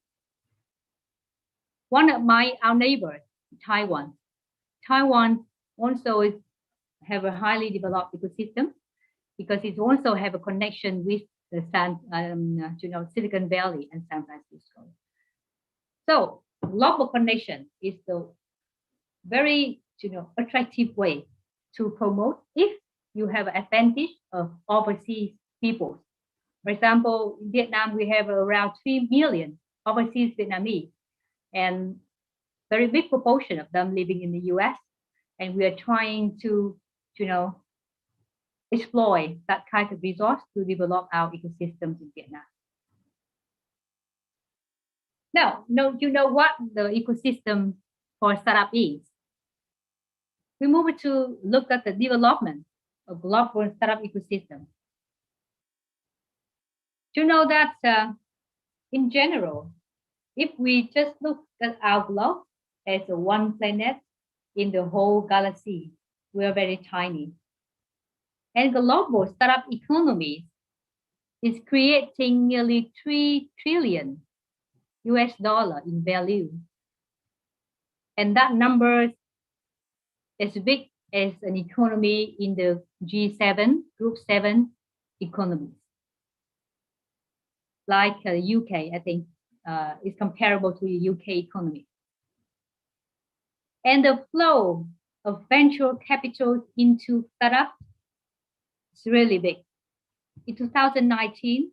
One of our neighbors, Taiwan. Taiwan also have a highly developed ecosystem because it also have a connection with the Silicon Valley and San Francisco. So local connection is the very attractive way to promote if you have an advantage of overseas people. For example, in Vietnam, we have around 3 million overseas Vietnamese, and very big proportion of them living in the US. And we are trying to, exploit that kind of resource to develop our ecosystems in Vietnam. Now, you know what the ecosystem for startup is. We move to look at the development of global startup ecosystem. You know that in general, if we just look at our globe as a one planet in the whole galaxy, we are very tiny. And global startup economy is creating nearly $3 trillion in value. And that number is as big as an economy in the G7, Group 7 economies. Like the UK, I think, is comparable to the UK economy. And the flow of venture capital into startups is really big. In 2019,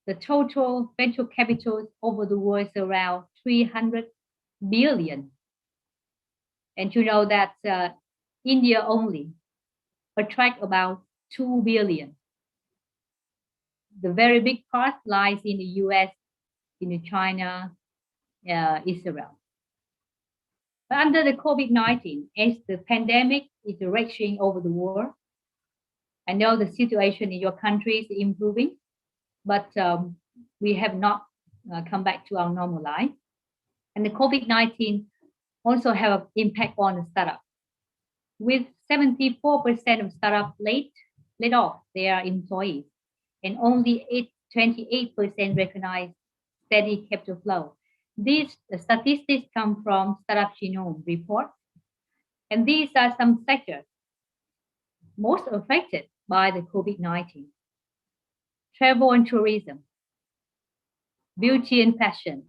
the total venture capital over the world is around 300 billion. And you know that India only attract about 2 billion. The very big part lies in the US, in China, Israel. But under the COVID-19, as the pandemic is raging over the world, I know the situation in your country is improving, but we have not come back to our normal life. And the COVID-19 also have an impact on the startup. With 74% of startups laid off their employees, and only 28% recognize steady capital flow. These statistics come from Startup Genome report. And these are some sectors most affected by the COVID-19. Travel and tourism, beauty and fashion,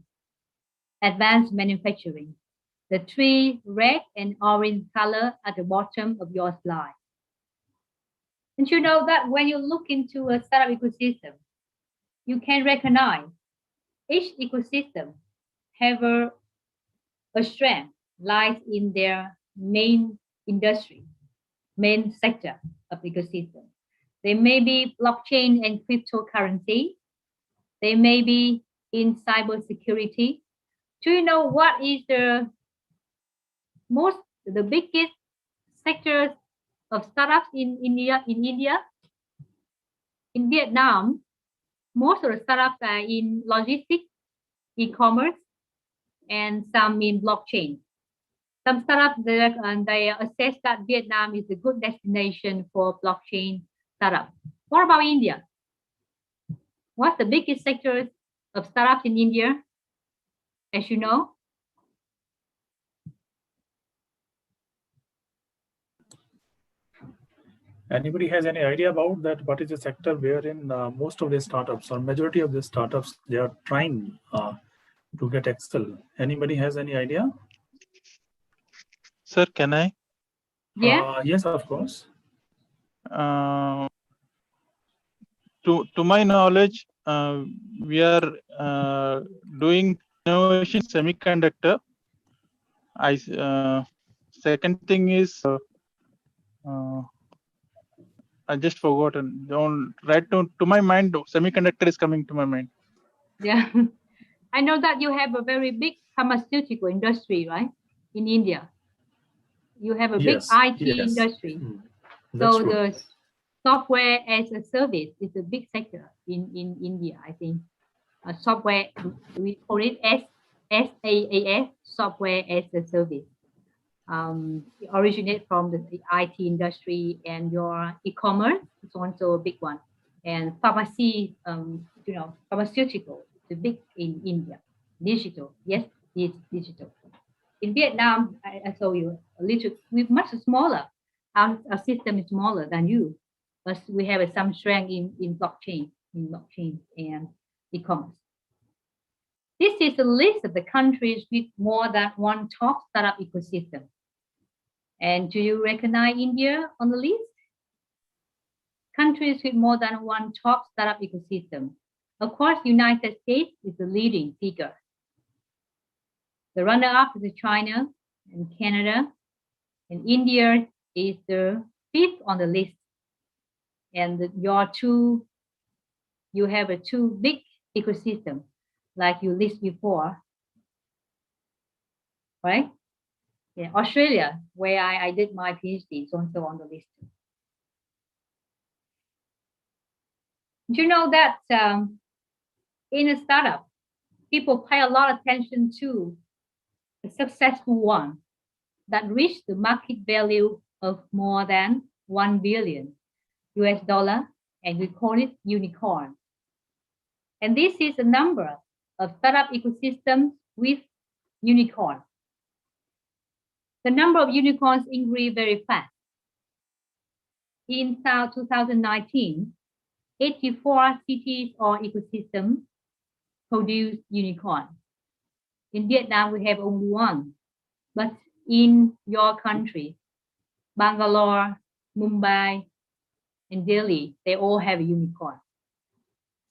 advanced manufacturing, the three red and orange color at the bottom of your slide. And you know that when you look into a startup ecosystem, you can recognize each ecosystem have a strength lies in their main industry, main sector of ecosystem. They may be blockchain and cryptocurrency. They may be in cybersecurity. Do you know what is the biggest sectors of startups in India? In Vietnam, most of the startups are in logistics, e-commerce, and some in blockchain. Some startups they assess that Vietnam is a good destination for blockchain startups. What about India? What's the biggest sectors of startups in India? As you know, anybody has any idea about that? What is the sector wherein most of the startups or majority of the startups, they are trying to get excel? Anybody has any idea? Sir, can I? Yeah. Yes, of course. To my knowledge, we are doing innovation semiconductor. Second thing is I just forgotten. Don't right to my mind. Semiconductor is coming to my mind. Yeah, I know that you have a very big pharmaceutical industry, right? In India, you have a big Yes, IT yes. industry. That's So true. the software as a service is a big sector in India, I think. Software, we call it SaaS, software as a service. It originates from the IT industry, and your e-commerce is also a big one. And pharmacy, pharmaceutical, is big in India. Digital, yes, it's digital. In Vietnam, I saw you a little, we're much smaller. Our system is smaller than you, but we have some strength in blockchain and e-commerce. This is a list of the countries with more than one top startup ecosystem. And do you recognize India on the list? Countries with more than one top startup ecosystem. Of course, United States is the leading figure. The runner-up is China and Canada, and India is the 5th on the list. And you have a two big ecosystem, like you list before, right? Yeah, Australia, where I did my PhD, is also on the list. Do you know that in a startup, people pay a lot of attention to a successful one that reached the market value of more than $1 billion US, and we call it unicorn. And this is a number of startup ecosystems with unicorn. The number of unicorns increased very fast. In 2019, 84 cities or ecosystems produce unicorn. In Vietnam, we have only one, but in your country, Bangalore, Mumbai, and Delhi, they all have a unicorn.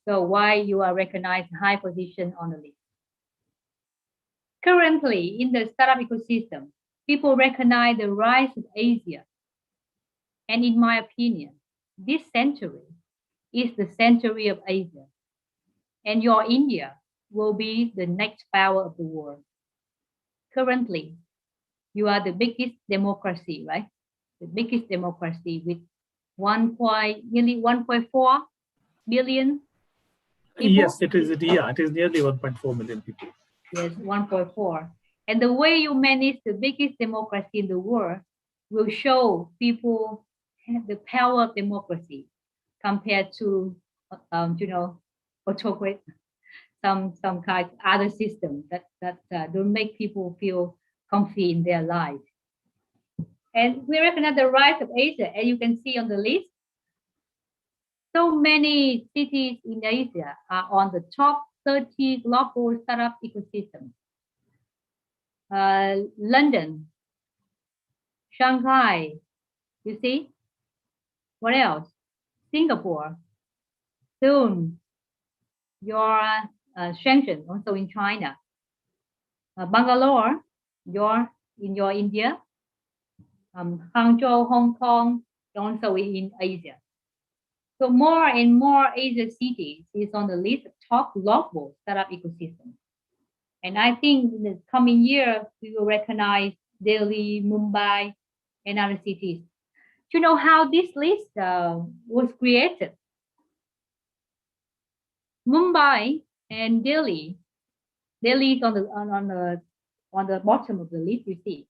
So why you are recognized high position on the list? Currently, in the startup ecosystem, people recognize the rise of Asia. And in my opinion, this century is the century of Asia. And your India will be the next power of the world. Currently, you are the biggest democracy, right? The biggest democracy with nearly 1.4 billion people. Yes, it is. Yeah, it is nearly 1.4 million people. Yes, 1.4. And the way you manage the biggest democracy in the world will show people the power of democracy compared to, autocrat, some kind of other system that don't make people feel comfy in their life. And we recognize the rise of Asia, as you can see on the list. So many cities in Asia are on the top 30 global startup ecosystems. London, Shanghai, you see? What else? Singapore, soon, your Shenzhen, also in China. Bangalore, in your India. Hangzhou, Hong Kong, also in Asia. So more and more Asia cities is on the list of top global startup ecosystems. And I think in the coming year, we will recognize Delhi, Mumbai, and other cities. Do you know how this list was created? Mumbai and Delhi is on the bottom of the list, you see.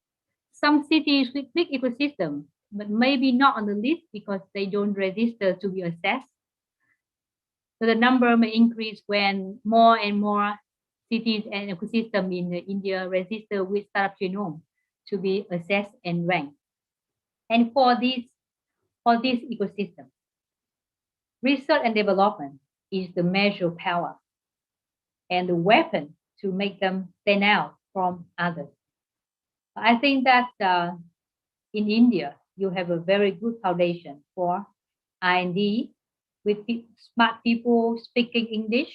Some cities with big ecosystem, but maybe not on the list because they don't register to be assessed. So the number may increase when more and more cities and ecosystem in India register with startup genome to be assessed and ranked. And for this ecosystem, research and development is the measure of power and the weapon to make them stand out from others. I think that in India, you have a very good foundation for IND with smart people speaking English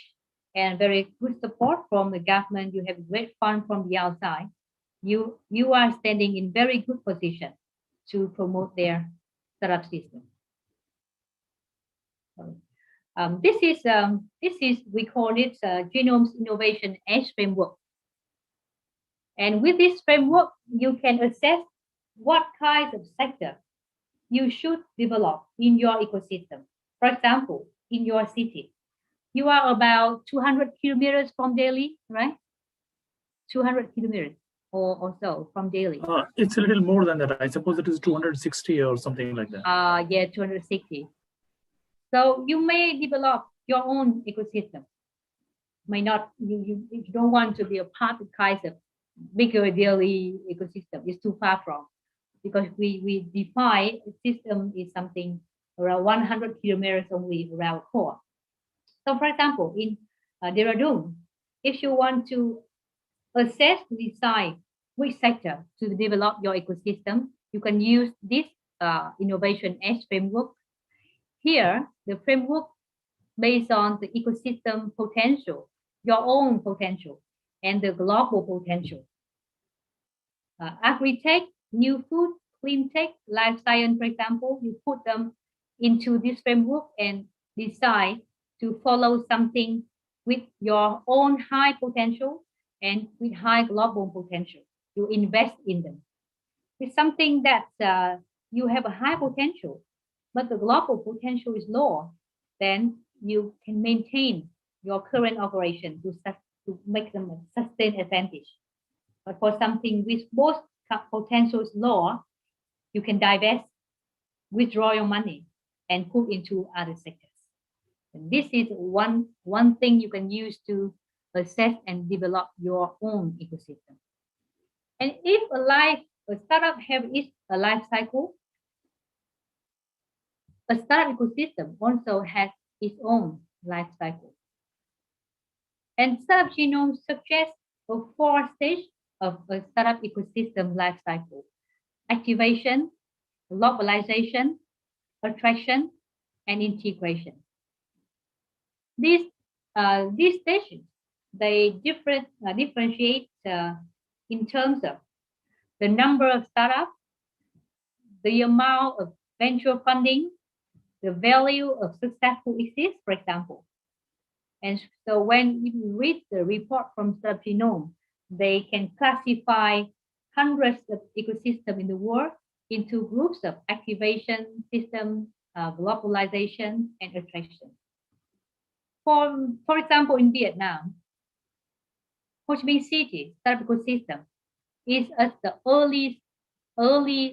and very good support from the government. You have great fund from the outside. You are standing in very good position to promote their startup system. This is we call it Genome's Innovation Edge Framework. And with this framework, you can assess what kind of sector you should develop in your ecosystem. For example, in your city, you are about 200 kilometers from Delhi, right? 200 kilometers or so from Delhi. It's a little more than that. I suppose it is 260 or something like that. Yeah, 260. So you may develop your own ecosystem. May not, you don't want to be a part of kind of bigger Delhi ecosystem. It's too far from, because we define a system is something around 100 kilometers only around core. So for example, in Dehradun, if you want to assess, decide which sector to develop your ecosystem, you can use this innovation edge framework. Here, the framework based on the ecosystem potential, your own potential, and the global potential. Agri-tech, new food, clean tech, life science, for example, you put them into this framework and decide to follow something with your own high potential and with high global potential. You invest in them. It's something that you have a high potential, but the global potential is low, then you can maintain your current operation to make them a sustained advantage. But for something with both potential is low, you can divest, withdraw your money, and put into other sectors. And this is one thing you can use to assess and develop your own ecosystem. And if a startup have a life cycle, a startup ecosystem also has its own life cycle. And Startup Genome suggests a 4 stage of a startup ecosystem life cycle: activation, localization, attraction, and integration. These stages, they differentiate in terms of the number of startups, the amount of venture funding, the value of successful exits, for example. And so when you read the report from Startup Genome, they can classify hundreds of ecosystems in the world into groups of activation, system, globalization, and attraction. For example, in Vietnam, Ho Chi Minh City startup ecosystem is at the early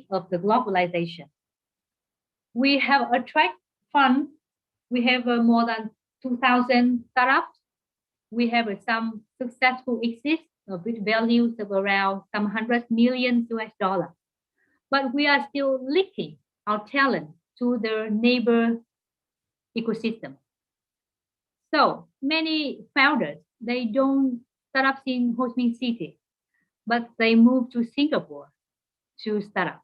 of the globalization. We have attract fund. We have more than 2,000 startups. We have some successful exits with values of around some $100 million. But we are still leaking our talent to the neighbor ecosystem. So many founders, they don't start up in Ho Chi Minh City, but they move to Singapore to start up.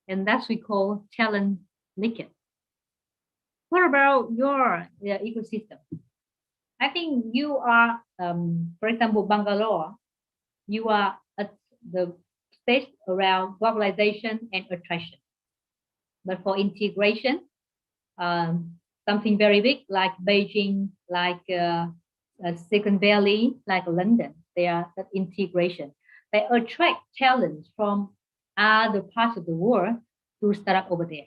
And that's we call talent leakage. What about your ecosystem? I think you are, for example, Bangalore, you are at the stage around globalization and attraction. But for integration, something very big like Beijing, like Silicon Valley, like London, they are that integration. They attract talents from other parts of the world to start up over there.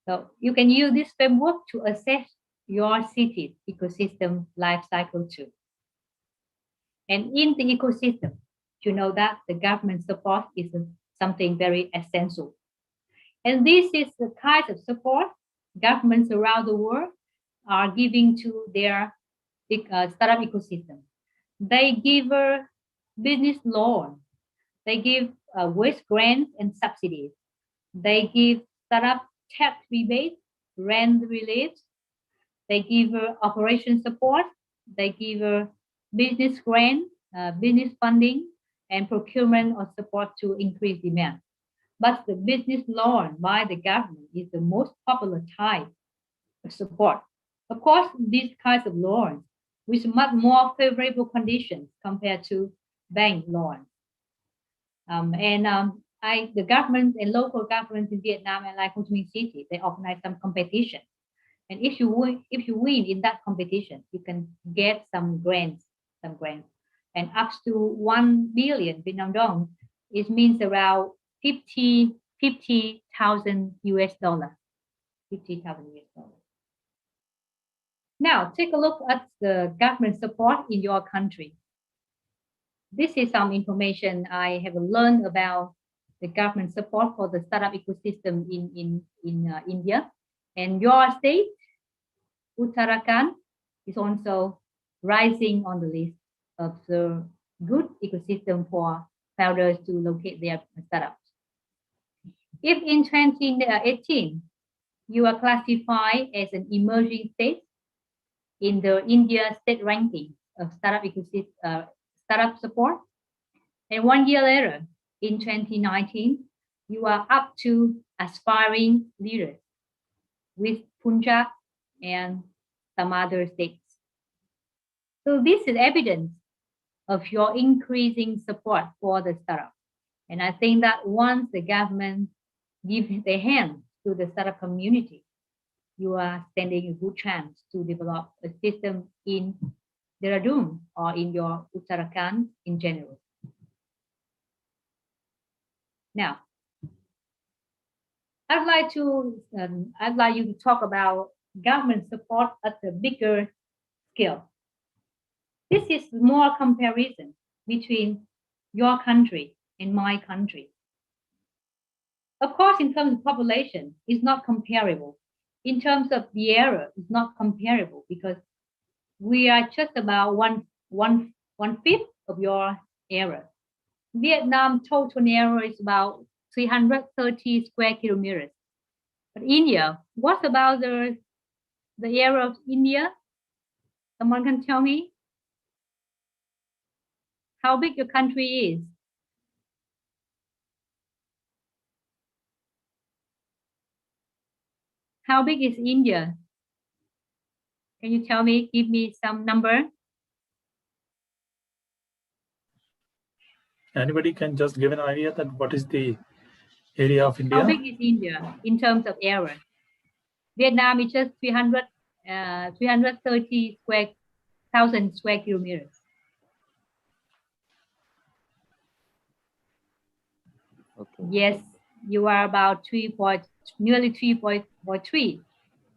So you can use this framework to assess your city's ecosystem life cycle too. And in the ecosystem, you know that the government support is something very essential. And this is the kind of support governments around the world are giving to their startup ecosystem. They give a business loan. They give waste grants and subsidies. They give startup tax rebates, rent reliefs. They give operation support. They give business grant, business funding, and procurement or support to increase demand. but the business loan by the government is the most popular type of support. Of course, these kinds of loans with much more favorable conditions compared to bank loans. The government and local governments in Vietnam and like Ho Chi Minh City, they organize some competition. And if you win in that competition, you can get some grants. And up to 1 billion Vietnam dong, it means around 50,000 US dollars. 50,000 US dollars. Now, take a look at the government support in your country. This is some information I have learned about the government support for the startup ecosystem in India. And your state, Uttarakhand, is also rising on the list of the good ecosystem for founders to locate their startups. If in 2018, you are classified as an emerging state in the India state ranking of startup ecosystem, startup support, and 1 year later, in 2019, you are up to aspiring leaders with Punjab and some other states. So this is evidence of your increasing support for the startup. And I think that once the government gives their hand to the startup community, you are standing a good chance to develop a system in Dehradun or in your Uttarakhand in general. Now, I'd like you to talk about government support at a bigger scale. This is more comparison between your country and my country. Of course, in terms of population, it's not comparable. In terms of the area, it's not comparable because we are just about one fifth of your area. Vietnam total area is about 330 square kilometers. But India, what about the area of India? Someone can tell me how big your country is? How big is India? Can you tell me, give me some number? Anybody can just give an idea that what is the area of India? How big is India in terms of area? Vietnam is just 330,000 square kilometers. Okay. Yes, you are about nearly 3.3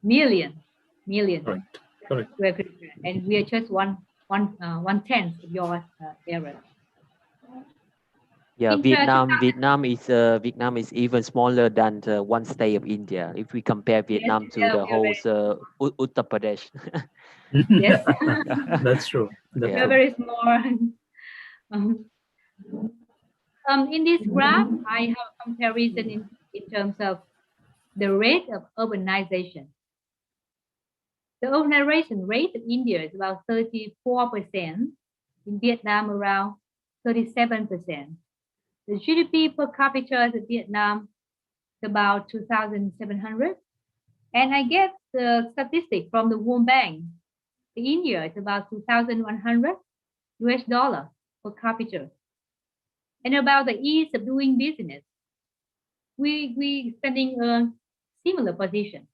million. Right. Correct. Square kilometers, and we are just one tenth of your area. Yeah, Vietnam is even smaller than one state of India. If we compare Vietnam Yes, to the whole Uttar Pradesh. Yes, That's true. That's we are true. very small. In this graph, I have a comparison in terms of the rate of urbanization. The urbanization rate in India is about 34%. In Vietnam, around 37%. The GDP per capita in Vietnam is about 2,700. And I get the statistic from the World Bank. In India, it's about 2,100 US dollar per capita. And about the ease of doing business, we standing a similar position.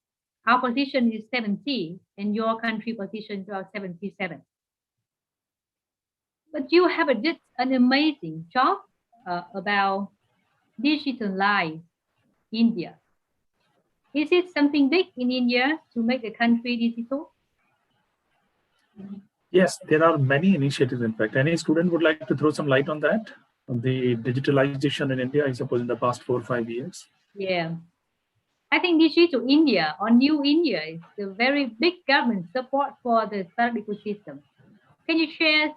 Our position is 70, and your country position is about 77. But you have did an amazing job about digitalize India. Is it something big in India to make the country digital? Yes, there are many initiatives. In fact, any student would like to throw some light on that? On the digitalization in India, I suppose, in the past 4 or 5 years. Yeah. I think Digital India or New India is a very big government support for the startup ecosystem. Can you share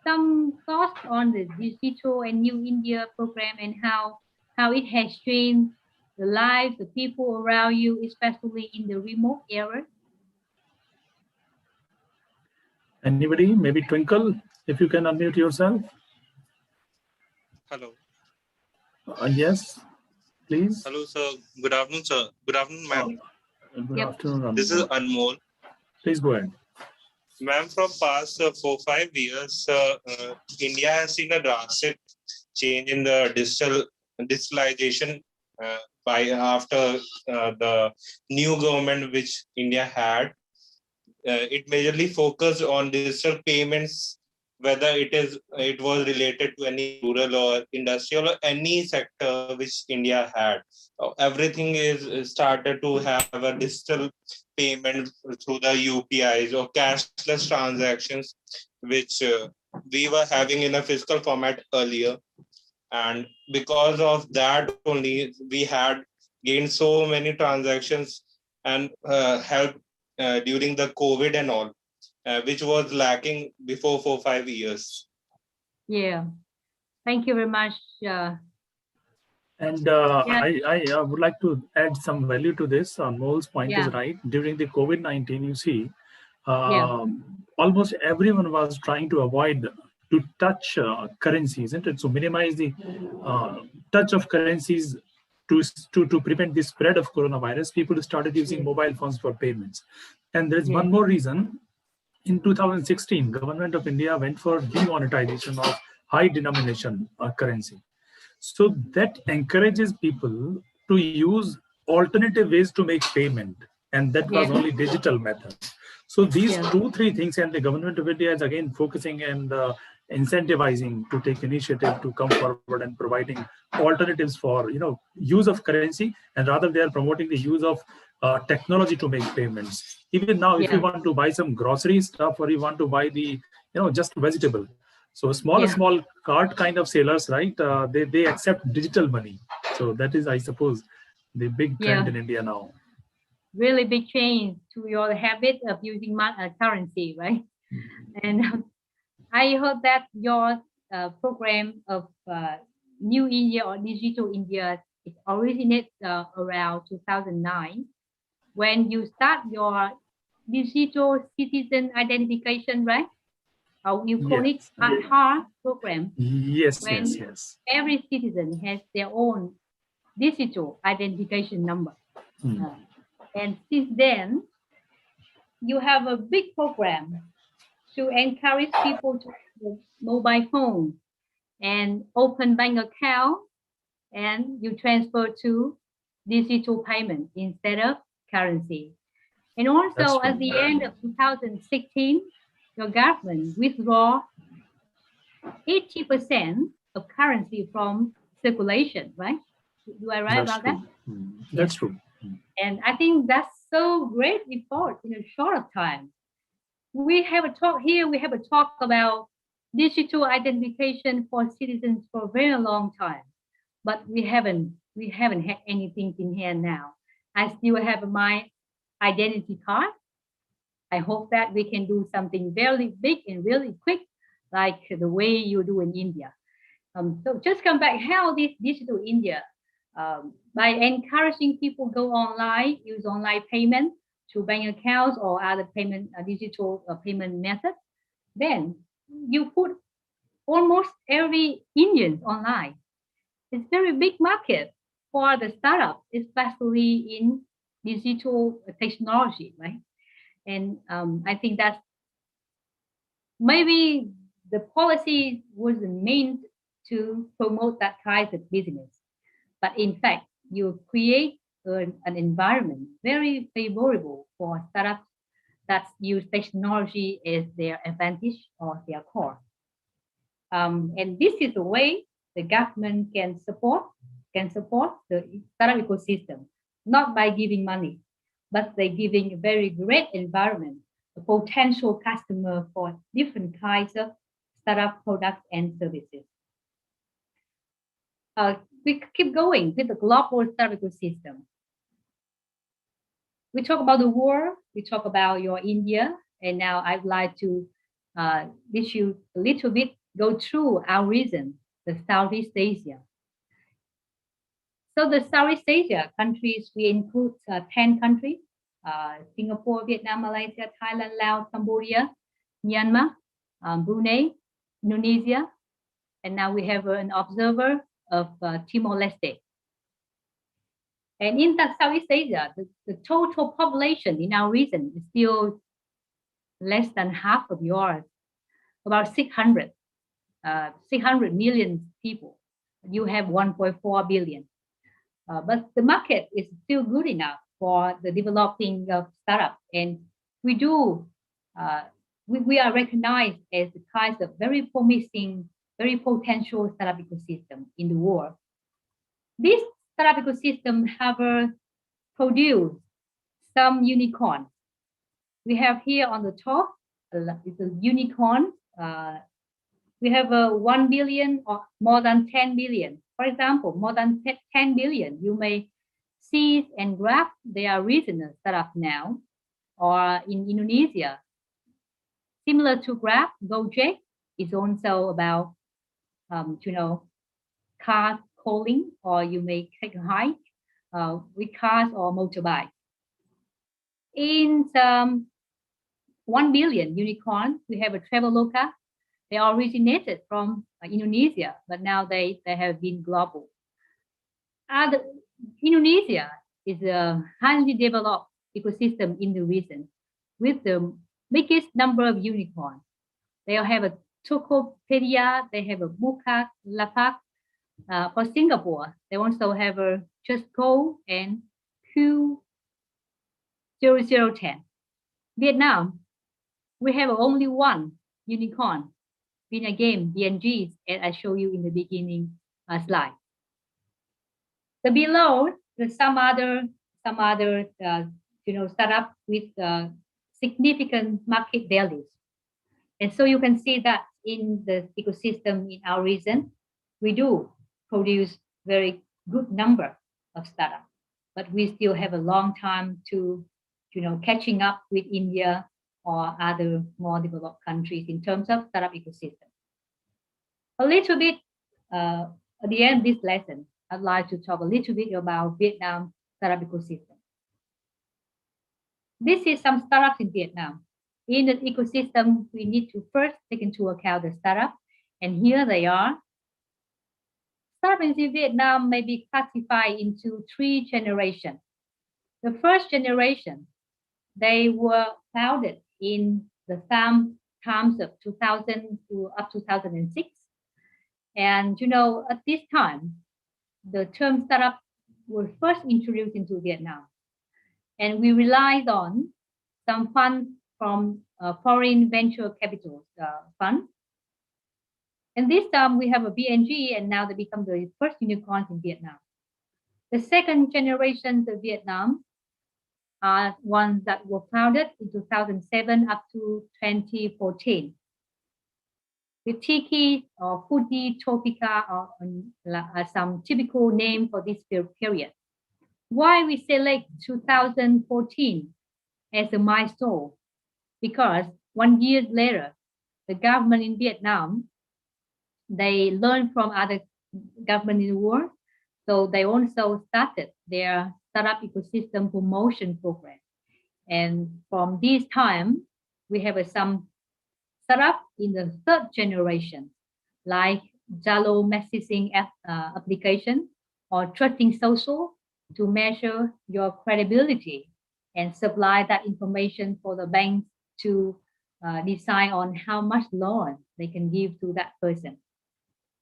some thoughts on the Digital and New India program and how it has changed the lives of people around you, especially in the remote areas? Anybody? Maybe Twinkle, if you can unmute yourself. Hello. Yes. please. Hello, sir. Good afternoon, sir. Good afternoon, ma'am. Good afternoon. This is Anmol. Anmol. Please go ahead. Ma'am, from past 4-5 years, India has seen a drastic change in the digitalization by after the new government which India had. It majorly focused on digital payments, whether it was related to any rural or industrial or any sector which India had. Everything is started to have a digital payment through the UPIs or cashless transactions, which we were having in a physical format earlier. And because of that only, we had gained so many transactions and help during the COVID and all, which was lacking before 4-5 years. Yeah, thank you very much. And Yeah. I would like to add some value to this. Mol's point Yeah. is right. During the COVID-19, you see, Yeah. almost everyone was trying to avoid to touch currency, isn't it? So minimize the touch of currencies to prevent the spread of coronavirus. People started using mobile phones for payments. And there's one more reason. In 2016, Government of India went for demonetization of high denomination currency. So that encourages people to use alternative ways to make payment, and that was only digital method. So these 2-3 things, and the Government of India is again focusing and incentivizing to take initiative to come forward and providing alternatives for use of currency, and rather they are promoting the use of technology to make payments. Even now, if you want to buy some grocery stuff or you want to buy the just vegetable. So small cart kind of sellers, right? They accept digital money. So that is, I suppose, the big trend in India now. Really big change to your habit of using currency, right? And I heard that your program of New India or Digital India is originated around 2009, when you start your digital citizen identification, right? How you call it, Aadhaar program. Yes. Every citizen has their own digital identification number. And since then, you have a big program to encourage people to have a mobile phone and open bank account, and you transfer to digital payment instead of currency. And also at the end of 2016, your government withdraw 80% of currency from circulation, right? Do I write about that? That's true. And I think that's so great effort in a short time. We have a talk here, we have a talk about digital identification for citizens for a very long time, but we haven't had anything in hand now. I still have my identity card. I hope that we can do something very big and really quick, like the way you do in India. So just come back, how this Digital India, by encouraging people go online, use online payment through bank accounts or other payment, digital payment methods, then you put almost every Indian online. It's a very big market for the startup, especially in digital technology, right? And I think that's maybe the policy was meant to promote that kind of business. But in fact, you create an environment very favorable for startups that use technology as their advantage or their core. And this is a way the government can support the startup ecosystem, not by giving money, but by giving a very great environment, a potential customer for different kinds of startup products and services. We keep going with the global startup ecosystem. We talk about the world, we talk about your India, and now I'd like to let you a little bit go through our region, the Southeast Asia. So the Southeast Asia countries, we include 10 countries, Singapore, Vietnam, Malaysia, Thailand, Laos, Cambodia, Myanmar, Brunei, Indonesia, and now we have an observer of Timor-Leste. And in Southeast Asia, the total population in our region is still less than half of yours, about 600 million people. You have 1.4 billion. But the market is still good enough for the developing of startups. And we are recognized as the kind of very promising, very potential startup ecosystem in the world. This startup ecosystem have produced some unicorns. We have here on the top, it's a unicorn. We have 1 billion or more than 10 billion. For example, more than 10 billion, you may see and Grab, they are regional startup now. Or in Indonesia, similar to Grab, Gojek is also about, car calling, or you may take a hike with cars or motorbike. In 1 billion unicorn, we have a Traveloka. They originated from Indonesia, but now they have been global. Indonesia is a highly developed ecosystem in the region with the biggest number of unicorns. They have a Tokopedia, they have a Bukalapak. For Singapore, they also have a Just Go and Q0010. Vietnam, we have only one unicorn, been a game, BNG, as I showed you in the beginning slide. The below, there's some other startup with significant market values. And so you can see that in the ecosystem in our region, we do produce very good number of startups, but we still have a long time to, catching up with India or other more developed countries in terms of startup ecosystem. A little bit at the end of this lesson, I'd like to talk a little bit about Vietnam startup ecosystem. This is some startups in Vietnam. In the ecosystem, we need to first take into account the startup, and here they are. Startups in Vietnam may be classified into 3 generations. The first generation, they were founded in the times of 2000 to up to 2006. And at this time, the term startup was first introduced into Vietnam. And we relied on some funds from foreign venture capital fund. And this time we have a BNG, and now they become the first unicorns in Vietnam. The second generation of Vietnam are ones that were founded in 2007 up to 2014. With Tiki or Foodie, Topica are some typical name for this period. Why we select 2014 as a milestone? Because 1 year later, the government in Vietnam, they learned from other governments in the world. So they also started their startup ecosystem promotion program. And from this time, we have some startup in the 3rd generation, like Zalo messaging application or Trusting Social to measure your credibility and supply that information for the banks to decide on how much loan they can give to that person.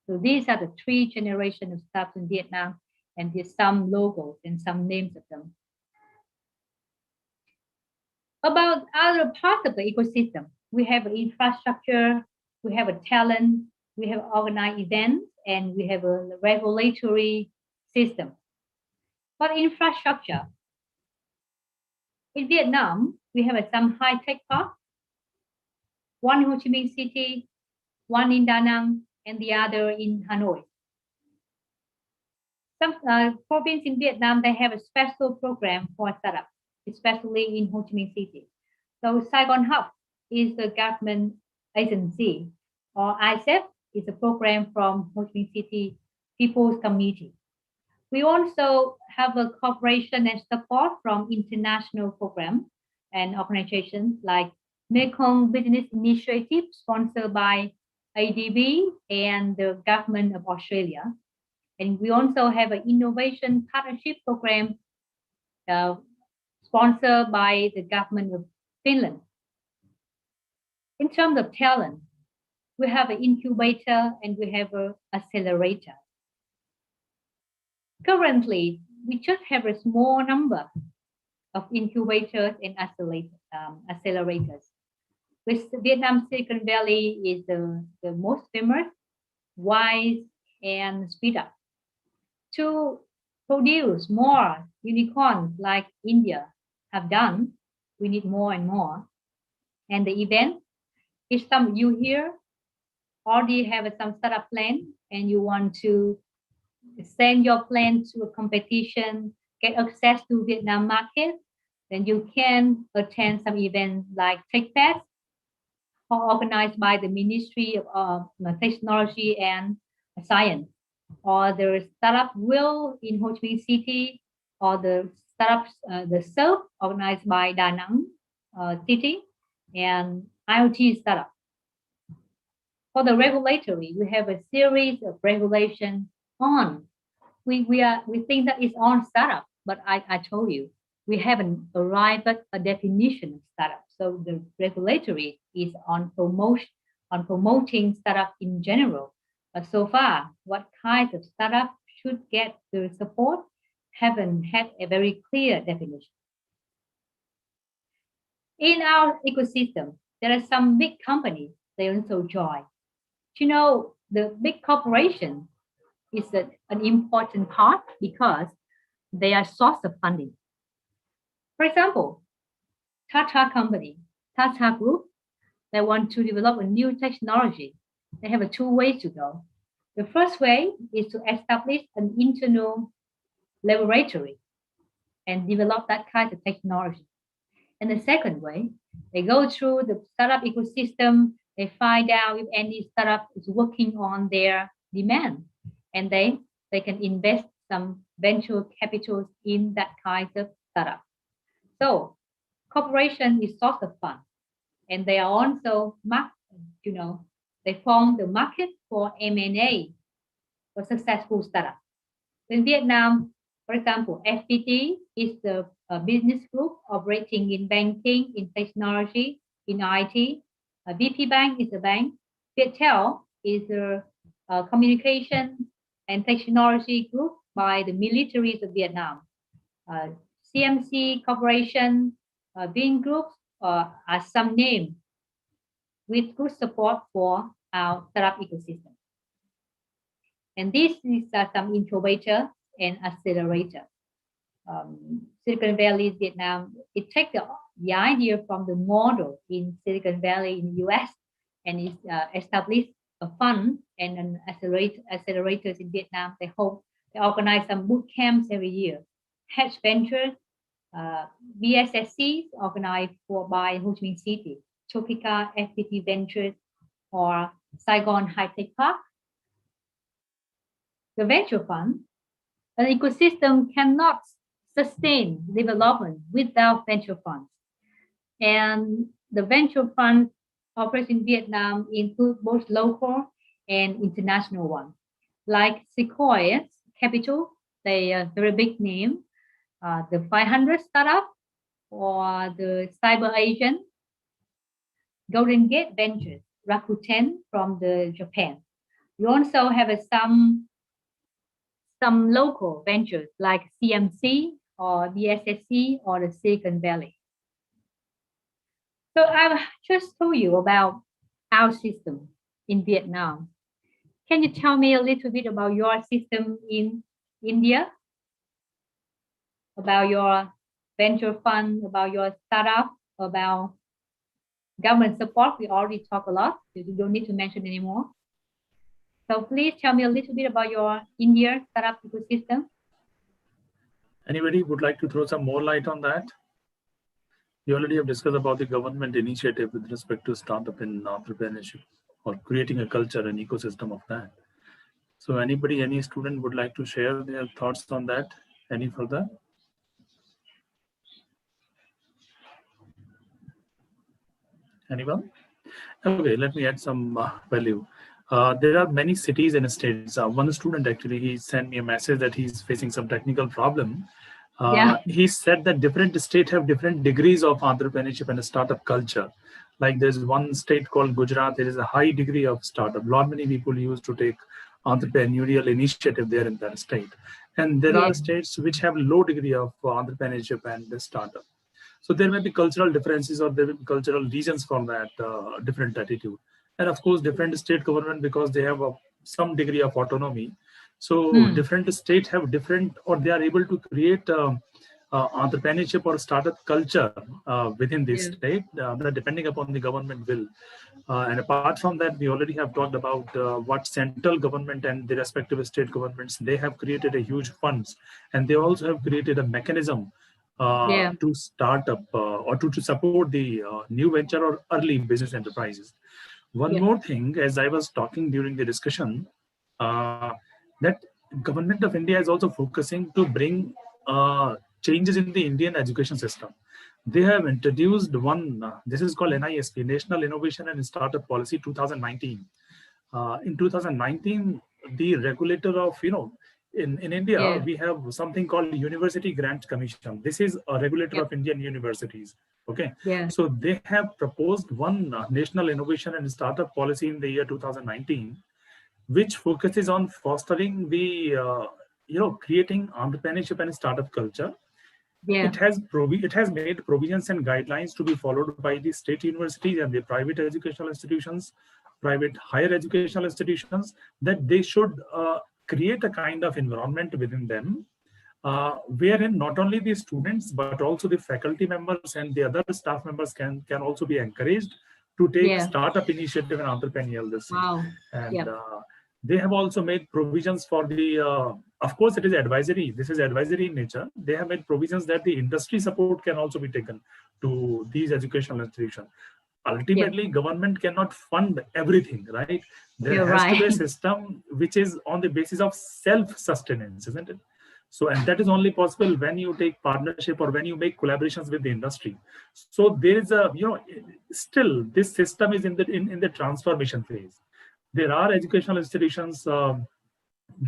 So these are the 3 generations of startups in Vietnam, and there's some logos and some names of them. About other parts of the ecosystem, we have infrastructure, we have a talent, we have organized events, and we have a regulatory system. For infrastructure, in Vietnam, we have some high-tech parks, one in Ho Chi Minh City, one in Da Nang, and the other in Hanoi. Some provinces in Vietnam, they have a special program for startups, especially in Ho Chi Minh City. So Saigon Hub is a government agency, or ISEF is a program from Ho Chi Minh City People's Committee. We also have a cooperation and support from international programs and organizations like Mekong Business Initiative, sponsored by ADB and the government of Australia. And we also have an innovation partnership program sponsored by the government of Finland. In terms of talent, we have an incubator and we have an accelerator. Currently, we just have a small number of incubators and accelerators. With Vietnam Silicon Valley is the most famous, wise, and speed up. To produce more unicorns like India have done, we need more and more. And the event, if some you here already have some startup plan and you want to send your plan to a competition, get access to Vietnam market, then you can attend some events like TechFest, organized by the Ministry of Technology and Science, or the startup wheel in Ho Chi Minh City, or the startups, the SURF organized by Da Nang City, and IoT startup. For the regulatory, we have a series of regulations on. We think that it's on startup, but I told you, we haven't arrived at a definition of startup. So the regulatory is on promoting startup in general. But so far, what kinds of startup should get the support haven't had a very clear definition. In our ecosystem, there are some big companies, they also join. You know, the big corporation is an important part because they are source of funding. For example, Tata company, Tata Group, they want to develop a new technology. They have two ways to go. The first way is to establish an internal laboratory and develop that kind of technology. And the second way, they go through the startup ecosystem, they find out if any startup is working on their demand, and they can invest some venture capitals in that kind of startup. So corporation is source of fund, and they are also, they form the market for M&A for successful startups. In Vietnam, for example, FPT is the business group operating in banking, in technology, in IT. VP Bank is a bank. Viettel is a communication and technology group by the militaries of Vietnam. CMC Corporation, Bean Group are some names with good support for our startup ecosystem. And this is some incubator and accelerator. Silicon Valley, Vietnam, it takes the idea from the model in Silicon Valley in the US and is established a fund and an accelerators in Vietnam. They organize some boot camps every year. Hedge Ventures, BSSC organized by Ho Chi Minh City, Topeka FPT Ventures, or Saigon High Tech Park. The venture fund, an ecosystem cannot sustain development without venture funds. And the venture fund operates in Vietnam include both local and international ones, like Sequoia Capital, they are very big name, the 500 startup, or the Cyber Asian, Golden Gate Ventures, Rakuten from the Japan. We also have some local ventures like CMC or BSSC or the Silicon Valley. So I've just told you about our system in Vietnam. Can you tell me a little bit about your system in India? About your venture fund, about your startup, about government support? We already talked a lot, so you don't need to mention anymore. So please tell me a little bit about your India startup ecosystem. Anybody would like to throw some more light on that? We already have discussed about the government initiative with respect to startup and entrepreneurship, or creating a culture and ecosystem of that. So anybody, any student would like to share their thoughts on that any further? Anyone? Okay, let me add some value. There are many cities and states. One student actually, he sent me a message that he's facing some technical problem He said that different states have different degrees of entrepreneurship and startup culture. Like there's one state called Gujarat, there is a high degree of startup. A lot many people used to take entrepreneurial initiative there in that state. And there are states which have low degree of entrepreneurship and startup. So there may be cultural differences or there may be cultural reasons for that different attitude. And of course, different state government, because they have some degree of autonomy. So different states have different, or they are able to create entrepreneurship or startup culture within this state, depending upon the government will. And apart from that, we already have talked about what central government and the respective state governments, they have created a huge funds, and they also have created a mechanism to start up or to support the new venture or early business enterprises. One more thing, as I was talking during the discussion, that government of India is also focusing to bring changes in the Indian education system. They have introduced one, this is called NISP, National Innovation and Startup Policy 2019. In 2019, the regulator of, in India, we have something called University Grant Commission. This is a regulator of Indian universities. Okay. So they have proposed one National Innovation and Startup Policy in the year 2019, which focuses on fostering the, creating entrepreneurship and startup culture. It has made provisions and guidelines to be followed by the state universities and the private educational institutions, private higher educational institutions, that they should create a kind of environment within them wherein not only the students but also the faculty members and the other staff members can also be encouraged to take startup initiative and entrepreneurial this. And they have also made provisions for the, of course, it is advisory. This is advisory in nature. They have made provisions that the industry support can also be taken to these educational institutions. Ultimately, government cannot fund everything, right? There has to be a system which is on the basis of self-sustenance, isn't it? So, and that is only possible when you take partnership or when you make collaborations with the industry. So there is a, still this system is in the transformation phase. There are educational institutions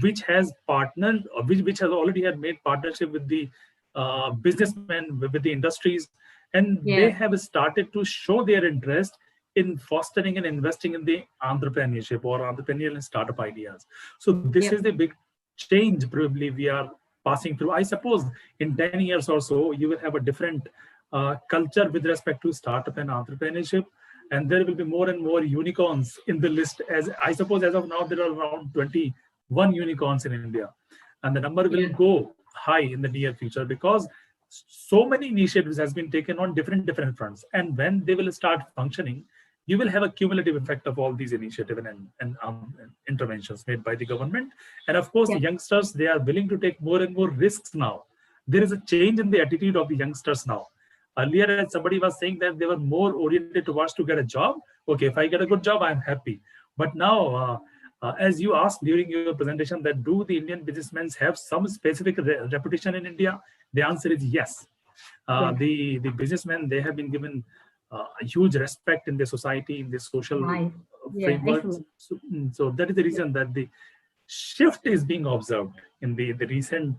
which has partnered, or which has already had made partnership with the businessmen, with the industries, and they have started to show their interest in fostering and investing in the entrepreneurship or entrepreneurial and startup ideas. So this is the big change probably we are passing through. I suppose in 10 years or so, you will have a different culture with respect to startup and entrepreneurship. And there will be more and more unicorns in the list. As I suppose as of now, there are around 21 unicorns in India. And the number will go high in the near future because so many initiatives has been taken on different fronts. And when they will start functioning, you will have a cumulative effect of all these initiatives and interventions made by the government. And of course, the youngsters, they are willing to take more and more risks now. There is a change in the attitude of the youngsters now. Earlier, somebody was saying that they were more oriented towards to get a job. Okay, if I get a good job, I'm happy. But now, as you asked during your presentation, that do the Indian businessmen have some specific reputation in India? The answer is yes. The businessmen, they have been given a huge respect in the society, in the social framework. So that is the reason that the shift is being observed in the recent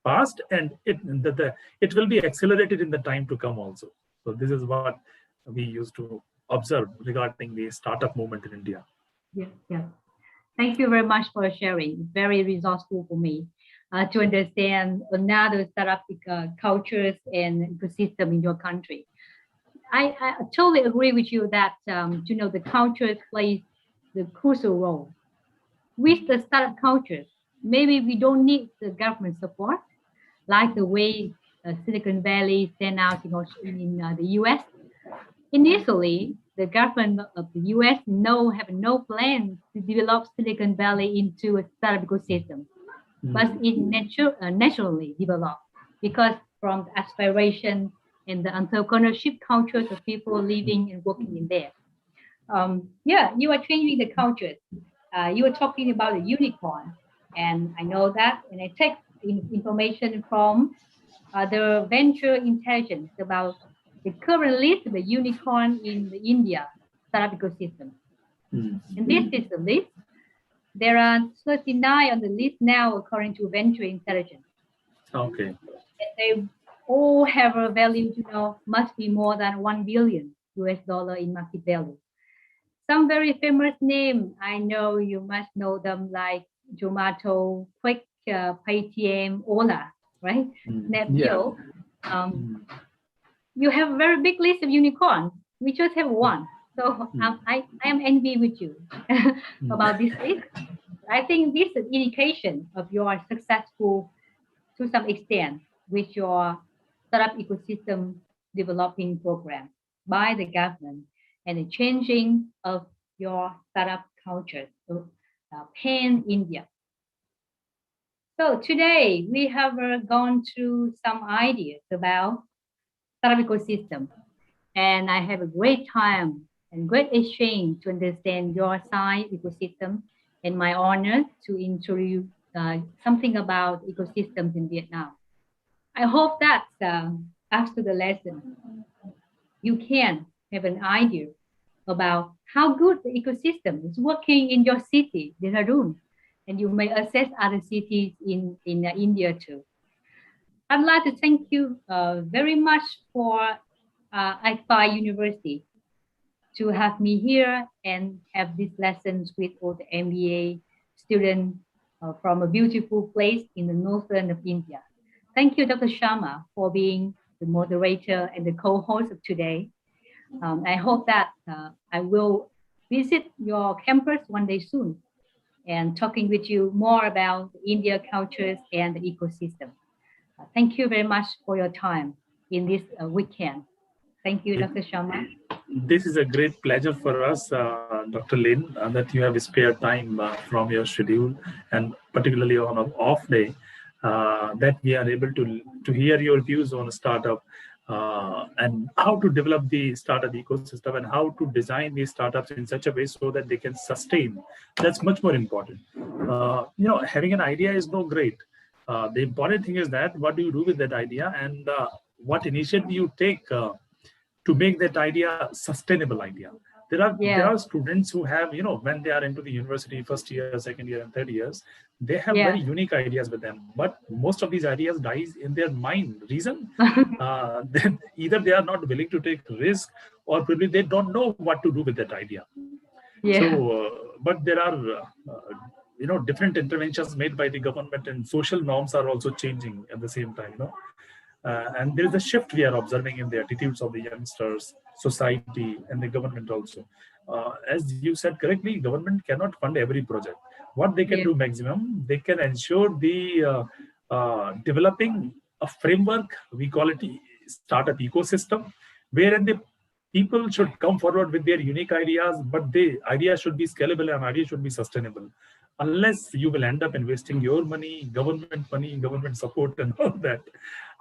past, and it will be accelerated in the time to come also. So this is what we used to observe regarding the startup movement in India. Thank you very much for sharing. Very resourceful for me to understand another startup cultures and ecosystem in your country. I totally agree with you that the culture plays the crucial role. With the startup cultures, maybe we don't need the government support, like the way Silicon Valley stand out in the US. Initially, the government of the US have no plan to develop Silicon Valley into a startup ecosystem, but it naturally developed because from the aspiration and the entrepreneurship cultures of people living and working in there. You are changing the cultures. You were talking about a unicorn, and I know that, and I take information from the venture intelligence about the current list of the unicorn in the India startup ecosystem. And this is the list. There are 39 on the list now, according to venture intelligence. Okay. they all have a value, you know, must be more than 1 billion US dollar in market value. Some very famous name, I know you must know them, like Zomato, Quick, Paytm, Ola, right? Snapdeal. You have a very big list of unicorns. We just have one. So I am envy with you about this list. I think this is an indication of your successful to some extent with your startup ecosystem developing program by the government and the changing of your startup culture to pan India. So today we have gone through some ideas about startup ecosystem, and I have a great time and great exchange to understand your side ecosystem, and my honor to introduce something about ecosystems in Vietnam. I hope that after the lesson, you can have an idea about how good the ecosystem is working in your city, Dehradun, and you may assess other cities in India too. I'd like to thank you very much for IFI University to have me here and have these lessons with all the MBA students from a beautiful place in the northern of India. Thank you, Dr. Sharma, for being the moderator and the co-host of today. I hope that I will visit your campus one day soon and talking with you more about India cultures and the ecosystem. Thank you very much for your time in this weekend. Thank you, Dr. Sharma. This is a great pleasure for us, Dr. Lin, that you have spared time from your schedule, and particularly on an off day, that we are able to hear your views on a startup and how to develop the startup ecosystem and how to design these startups in such a way so that they can sustain. That's much more important. You know, having an idea is no great. The important thing is that what do you do with that idea, and what initiative you take to make that idea sustainable idea. There are students who have, you know, when they are into the university first year, second year, and third years, they have very unique ideas with them, but most of these ideas dies in their mind. Reason then either they are not willing to take risk, or probably they don't know what to do with that idea. So but there are you know, different interventions made by the government, and social norms are also changing at the same time, you know. And there is a shift we are observing in the attitudes of the youngsters, society, and the government also. As you said correctly, government cannot fund every project. What they can do maximum, they can ensure the developing a framework, we call it startup ecosystem, wherein the people should come forward with their unique ideas, but the idea should be scalable and idea should be sustainable. Unless you will end up investing your money, government support, and all that.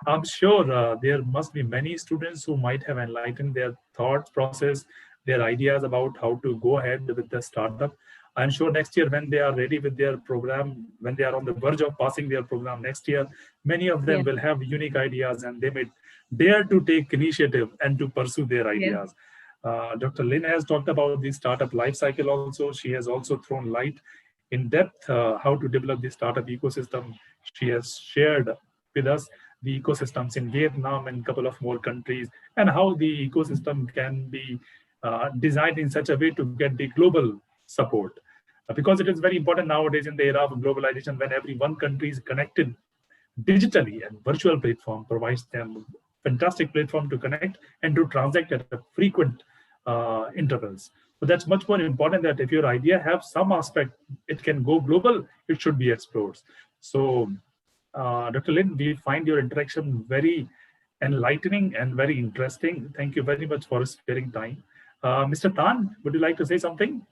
I'm sure there must be many students who might have enlightened their thought process, their ideas about how to go ahead with the startup. I'm sure next year when they are ready with their program, when they are on the verge of passing their program next year, many of them will have unique ideas, and they may dare to take initiative and to pursue their ideas. Dr. Lin has talked about the startup life cycle also. She has also thrown light in depth how to develop the startup ecosystem. She has shared with us the ecosystems in Vietnam and a couple of more countries, and how the ecosystem can be designed in such a way to get the global support. Because it is very important nowadays in the era of globalization, when every one country is connected digitally, and virtual platform provides them fantastic platform to connect and to transact at frequent intervals. So that's much more important, that if your idea have some aspect, it can go global, it should be explored. So Dr. Lin, we find your interaction very enlightening and very interesting. Thank you very much for sparing time. Mr. Tan, would you like to say something?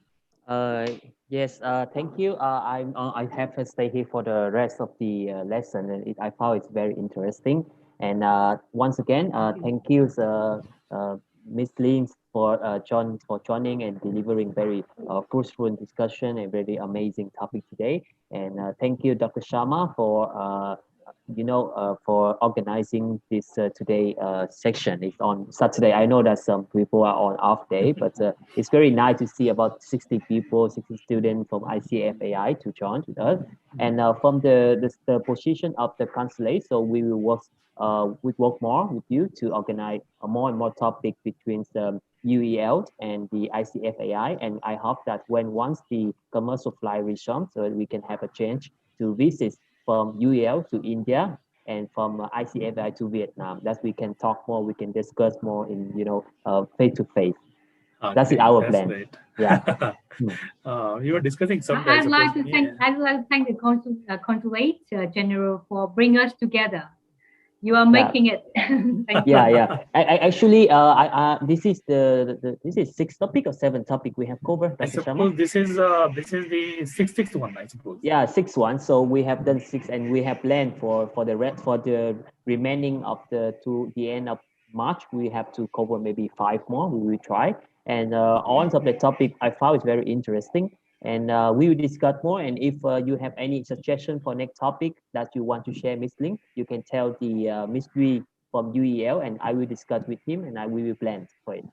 Yes, thank you. I have to stay here for the rest of the lesson, and I found it very interesting. And once again, thank you, Ms. Lin, for joining and delivering very fruitful discussion and very amazing topic today. And thank you, Dr. Sharma, for for organizing this today section. It's on Saturday. I know that some people are on off day, but it's very nice to see about 60 people, 60 students from ICFAI to join with us. And from the position of the consulate, so we will work more with you to organize more and more topic between the UEL and the ICFAI. And I hope that once the commercial flight resumes, so we can have a change to visit from UEL to India and from ICFI to Vietnam. That we can talk more, we can discuss more in face to face. That's our plan. Great. Yeah. You were discussing something. I'd like to thank the consulate general for bringing us together. You are making it. Thank you. Yeah. Actually, this is sixth topic or seventh topic we have covered. I suppose this is the sixth one, I suppose. Yeah, sixth one. So we have done six, and we have planned for the remaining of to the end of March. We have to cover maybe 5 more. We will try. And on of the topic I found is very interesting. And we will discuss more. And if you have any suggestion for next topic that you want to share, Miss Ling, you can tell the Miss Dui from UEL, and I will discuss with him, and we will plan for it.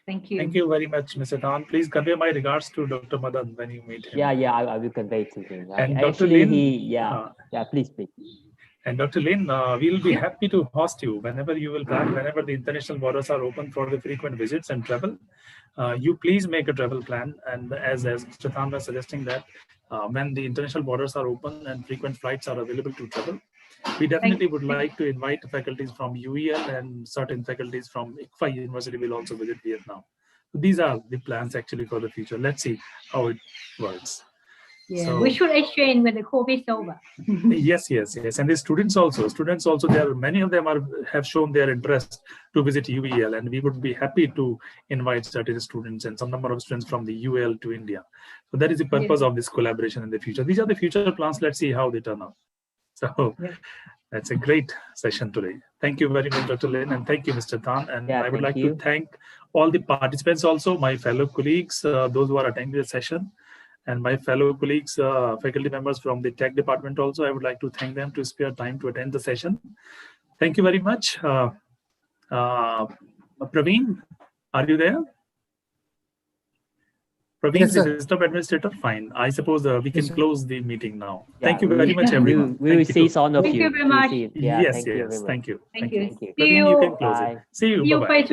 Thank you. Thank you very much, Mr. Tan. Please convey my regards to Dr. Madan when you meet him. Yeah, I will convey to him. And Dr. Lin, please. And Dr. Lin, we will be happy to host you whenever you will plan, whenever the international borders are open for the frequent visits and travel. You please make a travel plan. And as Mr. Tan was suggesting that when the international borders are open and frequent flights are available to travel, we definitely would like to invite faculties from UEL, and certain faculties from ICFA University will also visit Vietnam. So these are the plans actually for the future. Let's see how it works. Yeah, so, we should exchange when the COVID is over. Yes. And the students also, many of them have shown their interest to visit UEL, and we would be happy to invite certain students and some number of students from the UEL to India. So that is the purpose of this collaboration in the future. These are the future plans. Let's see how they turn out. So that's a great session today. Thank you very much, Dr. Lin, and thank you, Mr. Tan. And I would like to thank all the participants also, my fellow colleagues, those who are attending the session. And my fellow colleagues, faculty members from the tech department also, I would like to thank them to spare time to attend the session. Thank you very much. Praveen, are you there? Praveen, yes, the system administrator, fine. I suppose we can close the meeting now. Thank you very much, everyone. We will see all of you. Thank you very much. Yes, thank you. Thank you. Praveen, you can close it. See you. Bye-bye.